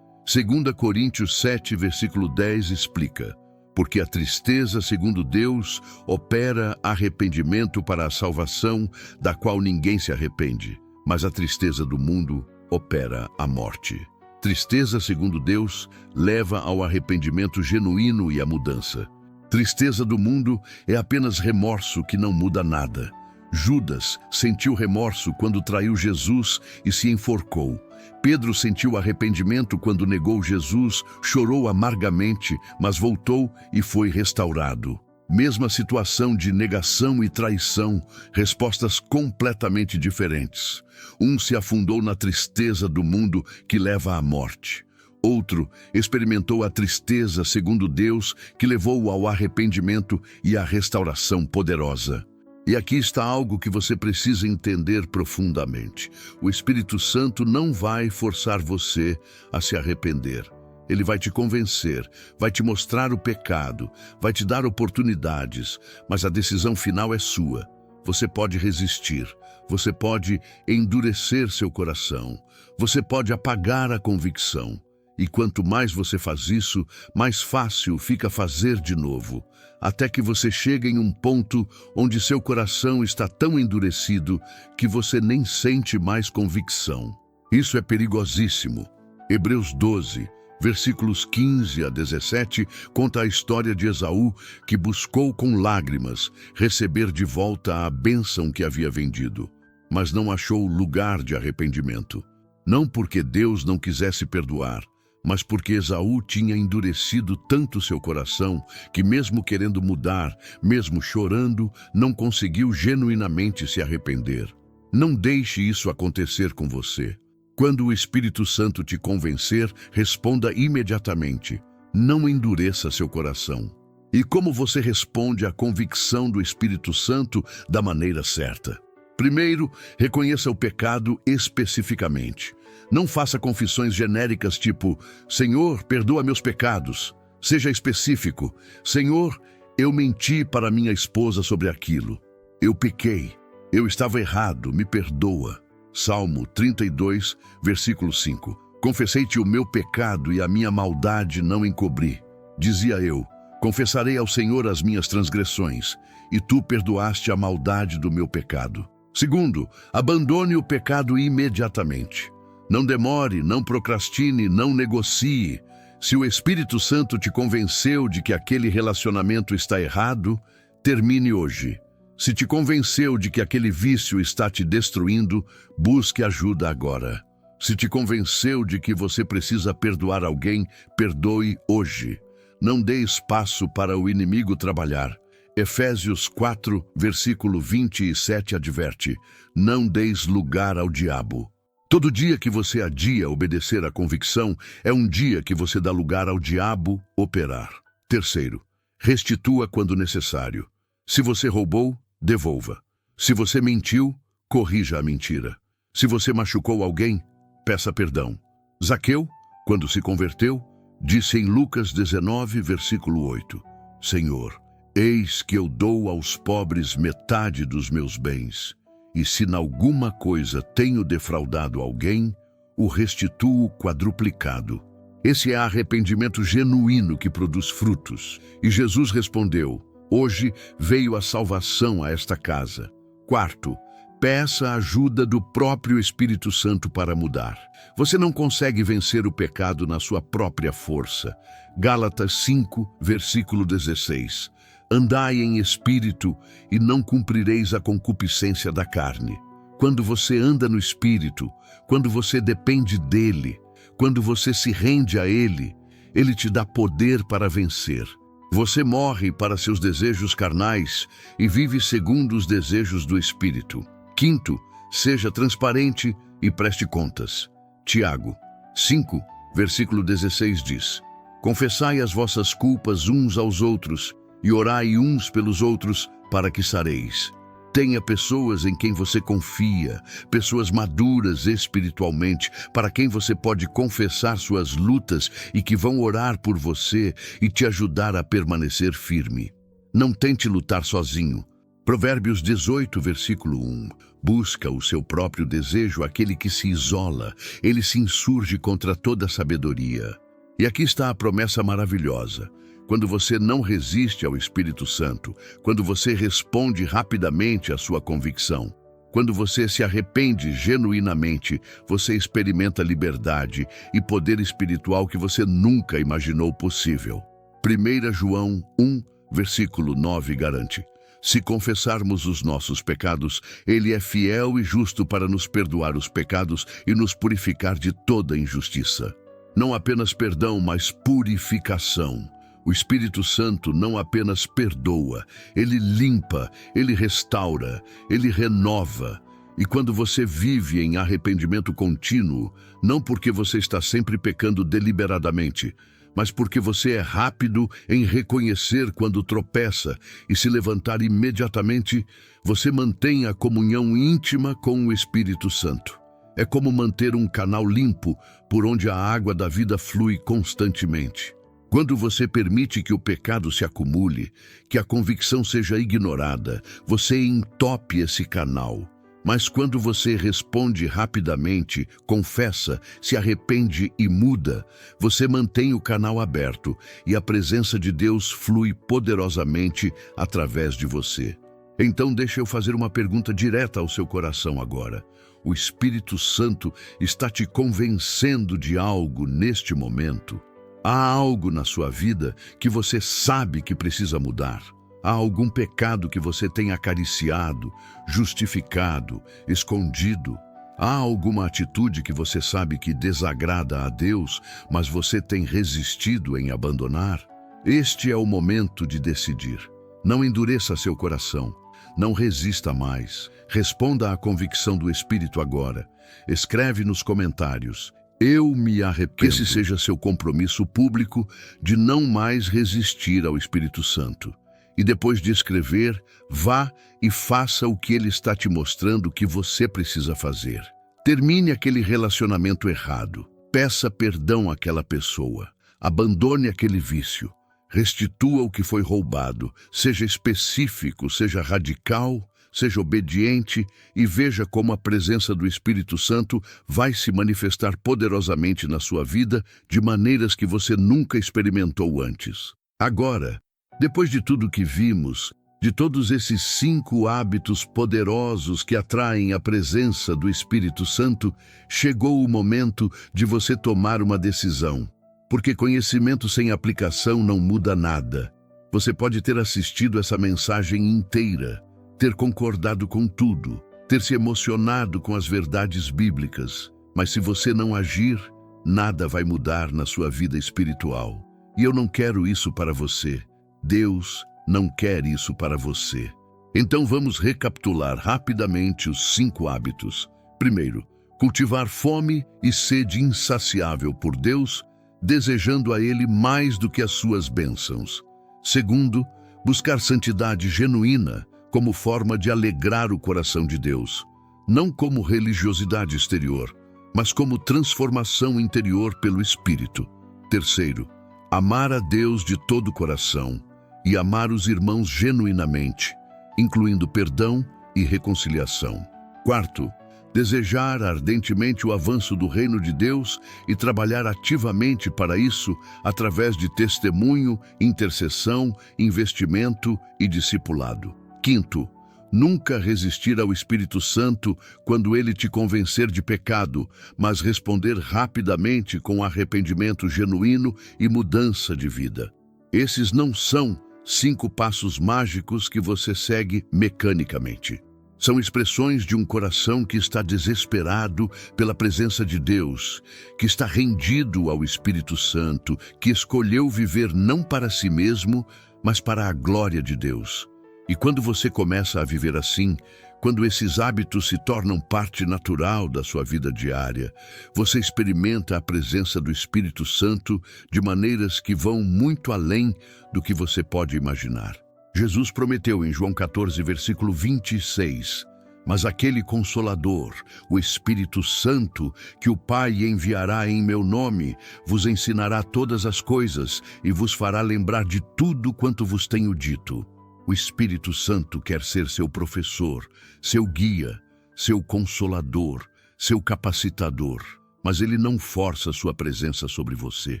[SPEAKER 1] 2 Coríntios 7, versículo 10 explica: porque a tristeza, segundo Deus, opera arrependimento para a salvação, da qual ninguém se arrepende, mas a tristeza do mundo opera a morte. Tristeza, segundo Deus, leva ao arrependimento genuíno e à mudança. Tristeza do mundo é apenas remorso que não muda nada. Judas sentiu remorso quando traiu Jesus e se enforcou. Pedro sentiu arrependimento quando negou Jesus, chorou amargamente, mas voltou e foi restaurado. Mesma situação de negação e traição, respostas completamente diferentes. Um se afundou na tristeza do mundo que leva à morte. Outro experimentou a tristeza segundo Deus, que levou ao arrependimento e à restauração poderosa. E aqui está algo que você precisa entender profundamente. O Espírito Santo não vai forçar você a se arrepender. Ele vai te convencer, vai te mostrar o pecado, vai te dar oportunidades, mas a decisão final é sua. Você pode resistir, você pode endurecer seu coração, você pode apagar a convicção. E quanto mais você faz isso, mais fácil fica fazer de novo, até que você chegue em um ponto onde seu coração está tão endurecido que você nem sente mais convicção. Isso é perigosíssimo. Hebreus 12, versículos 15 a 17, conta a história de Esaú, que buscou com lágrimas receber de volta a bênção que havia vendido, mas não achou lugar de arrependimento. Não porque Deus não quisesse perdoar, mas porque Esaú tinha endurecido tanto seu coração que, mesmo querendo mudar, mesmo chorando, não conseguiu genuinamente se arrepender. Não deixe isso acontecer com você. Quando o Espírito Santo te convencer, responda imediatamente. Não endureça seu coração. E como você responde à convicção do Espírito Santo da maneira certa? Primeiro, reconheça o pecado especificamente. Não faça confissões genéricas tipo, Senhor, perdoa meus pecados. Seja específico. Senhor, eu menti para minha esposa sobre aquilo. Eu pequei. Eu estava errado, me perdoa. Salmo 32, versículo 5. Confessei-te o meu pecado e a minha maldade não encobri. Dizia eu, confessarei ao Senhor as minhas transgressões, e tu perdoaste a maldade do meu pecado. Segundo, abandone o pecado imediatamente. Não demore, não procrastine, não negocie. Se o Espírito Santo te convenceu de que aquele relacionamento está errado, termine hoje. Se te convenceu de que aquele vício está te destruindo, busque ajuda agora. Se te convenceu de que você precisa perdoar alguém, perdoe hoje. Não dê espaço para o inimigo trabalhar. Efésios 4, versículo 27 adverte: não deis lugar ao diabo. Todo dia que você adia obedecer à convicção é um dia que você dá lugar ao diabo operar. Terceiro, restitua quando necessário. Se você roubou, devolva. Se você mentiu, corrija a mentira. Se você machucou alguém, peça perdão. Zaqueu, quando se converteu, disse em Lucas 19, versículo 8, Senhor, eis que eu dou aos pobres metade dos meus bens. E se em alguma coisa tenho defraudado alguém, o restituo quadruplicado. Esse é arrependimento genuíno que produz frutos. E Jesus respondeu, hoje veio a salvação a esta casa. Quarto, peça a ajuda do próprio Espírito Santo para mudar. Você não consegue vencer o pecado na sua própria força. Gálatas 5, versículo 16. Andai em espírito e não cumprireis a concupiscência da carne. Quando você anda no espírito, quando você depende dele, quando você se rende a ele, ele te dá poder para vencer. Você morre para seus desejos carnais e vive segundo os desejos do espírito. Quinto, seja transparente e preste contas. Tiago 5, versículo 16 diz: confessai as vossas culpas uns aos outros e orai uns pelos outros para que sareis. Tenha pessoas em quem você confia, pessoas maduras espiritualmente, para quem você pode confessar suas lutas e que vão orar por você e te ajudar a permanecer firme. Não tente lutar sozinho. Provérbios 18, versículo 1. Busca o seu próprio desejo aquele que se isola, ele se insurge contra toda sabedoria. E aqui está a promessa maravilhosa. Quando você não resiste ao Espírito Santo, quando você responde rapidamente à sua convicção, quando você se arrepende genuinamente, você experimenta liberdade e poder espiritual que você nunca imaginou possível. 1 João 1, versículo 9 garante: Se confessarmos os nossos pecados, Ele é fiel e justo para nos perdoar os pecados e nos purificar de toda injustiça. Não apenas perdão, mas purificação. O Espírito Santo não apenas perdoa, Ele limpa, Ele restaura, Ele renova. E quando você vive em arrependimento contínuo, não porque você está sempre pecando deliberadamente, mas porque você é rápido em reconhecer quando tropeça e se levantar imediatamente, você mantém a comunhão íntima com o Espírito Santo. É como manter um canal limpo por onde a água da vida flui constantemente. Quando você permite que o pecado se acumule, que a convicção seja ignorada, você entope esse canal. Mas quando você responde rapidamente, confessa, se arrepende e muda, você mantém o canal aberto e a presença de Deus flui poderosamente através de você. Então deixa eu fazer uma pergunta direta ao seu coração agora. O Espírito Santo está te convencendo de algo neste momento? Há algo na sua vida que você sabe que precisa mudar? Há algum pecado que você tem acariciado, justificado, escondido? Há alguma atitude que você sabe que desagrada a Deus, mas você tem resistido em abandonar? Este é o momento de decidir. Não endureça seu coração. Não resista mais. Responda à convicção do Espírito agora. Escreve nos comentários: eu me arrependo. Que esse seja seu compromisso público de não mais resistir ao Espírito Santo. E depois de escrever, vá e faça o que ele está te mostrando que você precisa fazer. Termine aquele relacionamento errado. Peça perdão àquela pessoa. Abandone aquele vício. Restitua o que foi roubado. Seja específico, seja radical, seja obediente e veja como a presença do Espírito Santo vai se manifestar poderosamente na sua vida de maneiras que você nunca experimentou antes. Agora, depois de tudo que vimos, de todos esses 5 hábitos poderosos que atraem a presença do Espírito Santo, chegou o momento de você tomar uma decisão. Porque conhecimento sem aplicação não muda nada. Você pode ter assistido essa mensagem inteira, ter concordado com tudo, ter se emocionado com as verdades bíblicas, mas se você não agir, nada vai mudar na sua vida espiritual. E eu não quero isso para você. Deus não quer isso para você. Então vamos recapitular rapidamente os 5 hábitos. Primeiro, cultivar fome e sede insaciável por Deus, desejando a Ele mais do que as suas bênçãos. Segundo, buscar santidade genuína como forma de alegrar o coração de Deus, não como religiosidade exterior, mas como transformação interior pelo Espírito. Terceiro, amar a Deus de todo o coração e amar os irmãos genuinamente, incluindo perdão e reconciliação. Quarto, desejar ardentemente o avanço do reino de Deus e trabalhar ativamente para isso através de testemunho, intercessão, investimento e discipulado. Quinto, nunca resistir ao Espírito Santo quando ele te convencer de pecado, mas responder rapidamente com arrependimento genuíno e mudança de vida. Esses não são 5 passos mágicos que você segue mecanicamente. São expressões de um coração que está desesperado pela presença de Deus, que está rendido ao Espírito Santo, que escolheu viver não para si mesmo, mas para a glória de Deus. E quando você começa a viver assim, quando esses hábitos se tornam parte natural da sua vida diária, você experimenta a presença do Espírito Santo de maneiras que vão muito além do que você pode imaginar. Jesus prometeu em João 14, versículo 26, mas aquele Consolador, o Espírito Santo, que o Pai enviará em meu nome, vos ensinará todas as coisas e vos fará lembrar de tudo quanto vos tenho dito. O Espírito Santo quer ser seu professor, seu guia, seu consolador, seu capacitador, mas ele não força sua presença sobre você.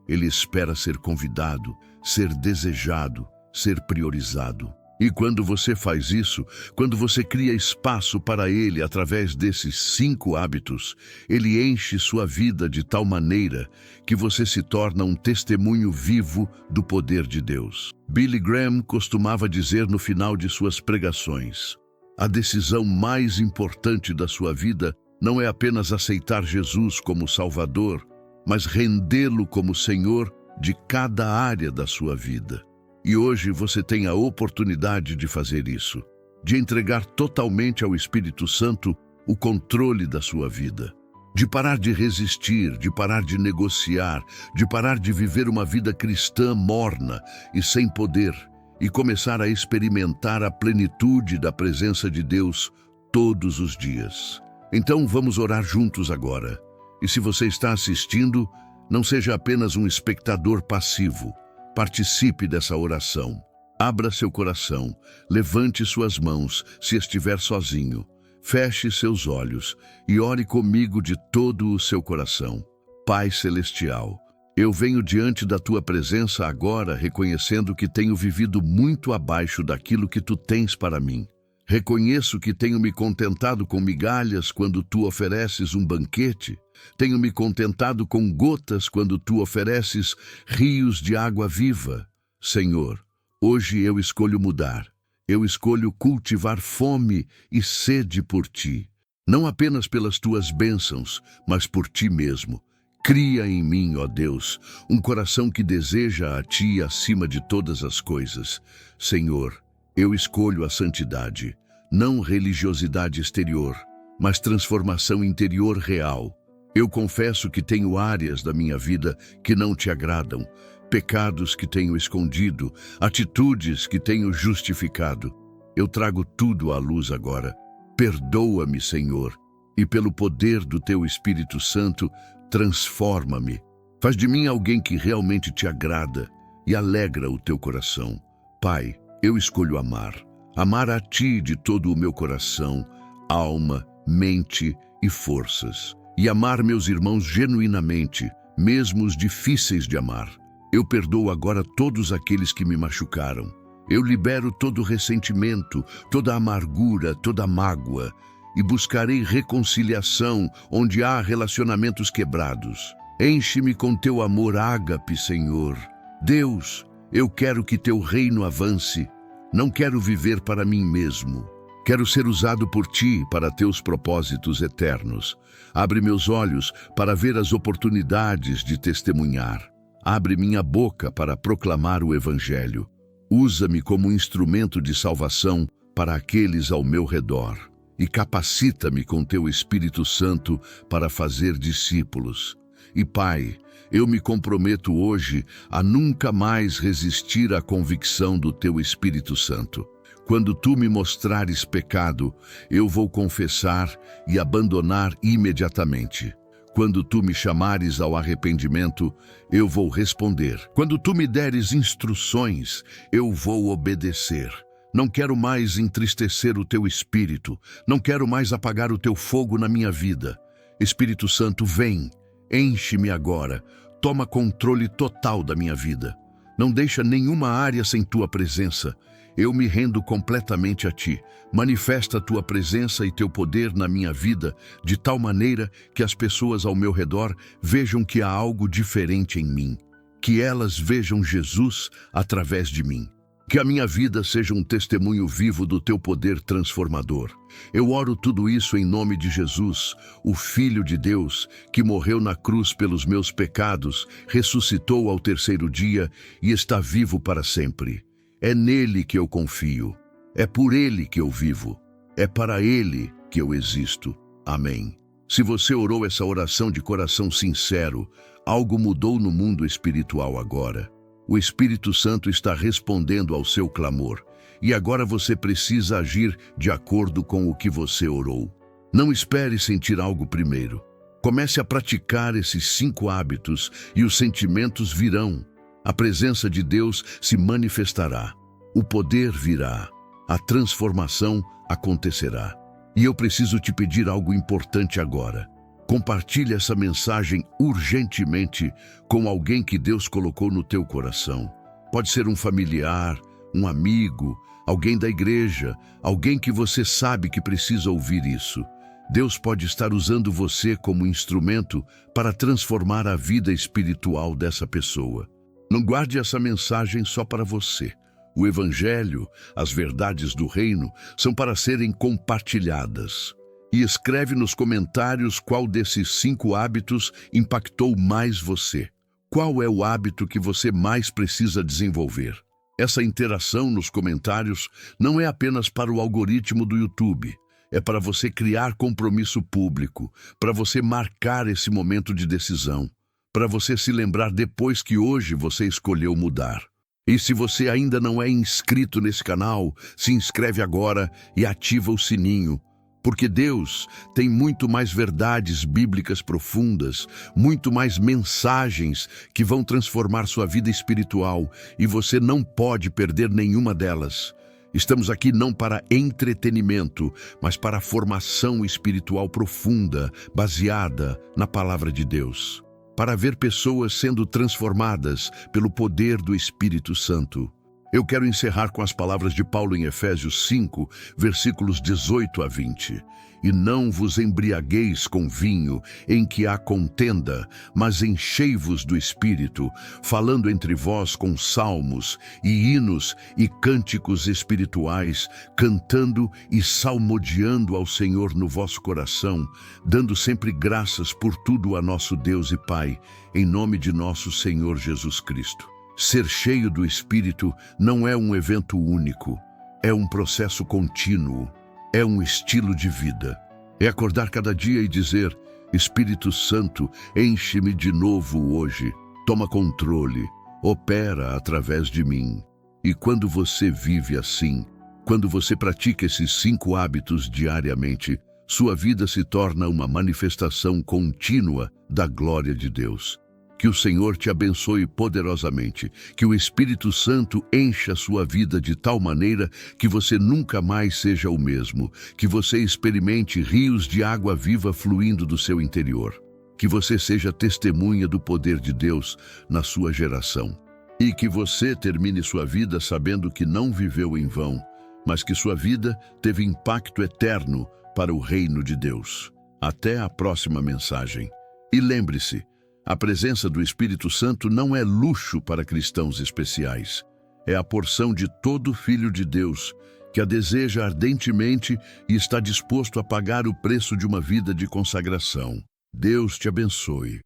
[SPEAKER 1] Ele espera ser convidado, ser desejado, ser priorizado. E quando você faz isso, quando você cria espaço para Ele através desses 5 hábitos, Ele enche sua vida de tal maneira que você se torna um testemunho vivo do poder de Deus. Billy Graham costumava dizer no final de suas pregações: a decisão mais importante da sua vida não é apenas aceitar Jesus como Salvador, mas rendê-lo como Senhor de cada área da sua vida. E hoje você tem a oportunidade de fazer isso, de entregar totalmente ao Espírito Santo o controle da sua vida, de parar de resistir, de parar de negociar, de parar de viver uma vida cristã morna e sem poder, e começar a experimentar a plenitude da presença de Deus todos os dias. Então vamos orar juntos agora. E se você está assistindo, não seja apenas um espectador passivo. Participe dessa oração. Abra seu coração, levante suas mãos se estiver sozinho, feche seus olhos e ore comigo de todo o seu coração. Pai Celestial, eu venho diante da Tua presença agora reconhecendo que tenho vivido muito abaixo daquilo que Tu tens para mim. Reconheço que tenho me contentado com migalhas quando Tu ofereces um banquete. Tenho me contentado com gotas quando Tu ofereces rios de água viva. Senhor, hoje eu escolho mudar. Eu escolho cultivar fome e sede por Ti. Não apenas pelas Tuas bênçãos, mas por Ti mesmo. Cria em mim, ó Deus, um coração que deseja a Ti acima de todas as coisas. Senhor, eu escolho a santidade, não religiosidade exterior, mas transformação interior real. Eu confesso que tenho áreas da minha vida que não Te agradam, pecados que tenho escondido, atitudes que tenho justificado. Eu trago tudo à luz agora. Perdoa-me, Senhor, e pelo poder do Teu Espírito Santo, transforma-me. Faz de mim alguém que realmente Te agrada e alegra o Teu coração. Pai, eu escolho amar a Ti de todo o meu coração, alma, mente e forças. E amar meus irmãos genuinamente, mesmo os difíceis de amar. Eu perdoo agora todos aqueles que me machucaram. Eu libero todo ressentimento, toda amargura, toda mágoa, e buscarei reconciliação onde há relacionamentos quebrados. Enche-me com Teu amor ágape, Senhor. Deus, eu quero que Teu reino avance. Não quero viver para mim mesmo. Quero ser usado por Ti para Teus propósitos eternos. Abre meus olhos para ver as oportunidades de testemunhar. Abre minha boca para proclamar o Evangelho. Usa-me como instrumento de salvação para aqueles ao meu redor. E capacita-me com Teu Espírito Santo para fazer discípulos. E Pai, eu me comprometo hoje a nunca mais resistir à convicção do Teu Espírito Santo. Quando Tu me mostrares pecado, eu vou confessar e abandonar imediatamente. Quando Tu me chamares ao arrependimento, eu vou responder. Quando Tu me deres instruções, eu vou obedecer. Não quero mais entristecer o Teu Espírito. Não quero mais apagar o Teu fogo na minha vida. Espírito Santo, vem, enche-me agora. Toma controle total da minha vida. Não deixa nenhuma área sem Tua presença. Eu me rendo completamente a Ti. Manifesta a Tua presença e Teu poder na minha vida de tal maneira que as pessoas ao meu redor vejam que há algo diferente em mim. Que elas vejam Jesus através de mim. Que a minha vida seja um testemunho vivo do Teu poder transformador. Eu oro tudo isso em nome de Jesus, o Filho de Deus, que morreu na cruz pelos meus pecados, ressuscitou ao terceiro dia e está vivo para sempre. É nele que eu confio. É por Ele que eu vivo. É para Ele que eu existo. Amém. Se você orou essa oração de coração sincero, algo mudou no mundo espiritual agora. O Espírito Santo está respondendo ao seu clamor. E agora você precisa agir de acordo com o que você orou. Não espere sentir algo primeiro. Comece a praticar esses 5 hábitos e os sentimentos virão. A presença de Deus se manifestará, o poder virá, a transformação acontecerá. E eu preciso te pedir algo importante agora. Compartilhe essa mensagem urgentemente com alguém que Deus colocou no teu coração. Pode ser um familiar, um amigo, alguém da igreja, alguém que você sabe que precisa ouvir isso. Deus pode estar usando você como instrumento para transformar a vida espiritual dessa pessoa. Não guarde essa mensagem só para você. O Evangelho, as verdades do reino, são para serem compartilhadas. E escreve nos comentários qual desses 5 hábitos impactou mais você. Qual é o hábito que você mais precisa desenvolver? Essa interação nos comentários não é apenas para o algoritmo do YouTube. É para você criar compromisso público, para você marcar esse momento de decisão, para você se lembrar depois que hoje você escolheu mudar. E se você ainda não é inscrito nesse canal, se inscreve agora e ativa o sininho, porque Deus tem muito mais verdades bíblicas profundas, muito mais mensagens que vão transformar sua vida espiritual e você não pode perder nenhuma delas. Estamos aqui não para entretenimento, mas para formação espiritual profunda, baseada na Palavra de Deus. Para ver pessoas sendo transformadas pelo poder do Espírito Santo. Eu quero encerrar com as palavras de Paulo em Efésios 5, versículos 18 a 20. E não vos embriagueis com vinho, em que há contenda, mas enchei-vos do Espírito, falando entre vós com salmos, e hinos, e cânticos espirituais, cantando e salmodiando ao Senhor no vosso coração, dando sempre graças por tudo a nosso Deus e Pai, em nome de nosso Senhor Jesus Cristo. Ser cheio do Espírito não é um evento único, é um processo contínuo, é um estilo de vida. É acordar cada dia e dizer: Espírito Santo, enche-me de novo hoje, toma controle, opera através de mim. E quando você vive assim, quando você pratica esses 5 hábitos diariamente, sua vida se torna uma manifestação contínua da glória de Deus. Que o Senhor te abençoe poderosamente, que o Espírito Santo encha a sua vida de tal maneira que você nunca mais seja o mesmo, que você experimente rios de água viva fluindo do seu interior, que você seja testemunha do poder de Deus na sua geração e que você termine sua vida sabendo que não viveu em vão, mas que sua vida teve impacto eterno para o reino de Deus. Até a próxima mensagem. E lembre-se, a presença do Espírito Santo não é luxo para cristãos especiais. É a porção de todo filho de Deus que a deseja ardentemente e está disposto a pagar o preço de uma vida de consagração. Deus te abençoe.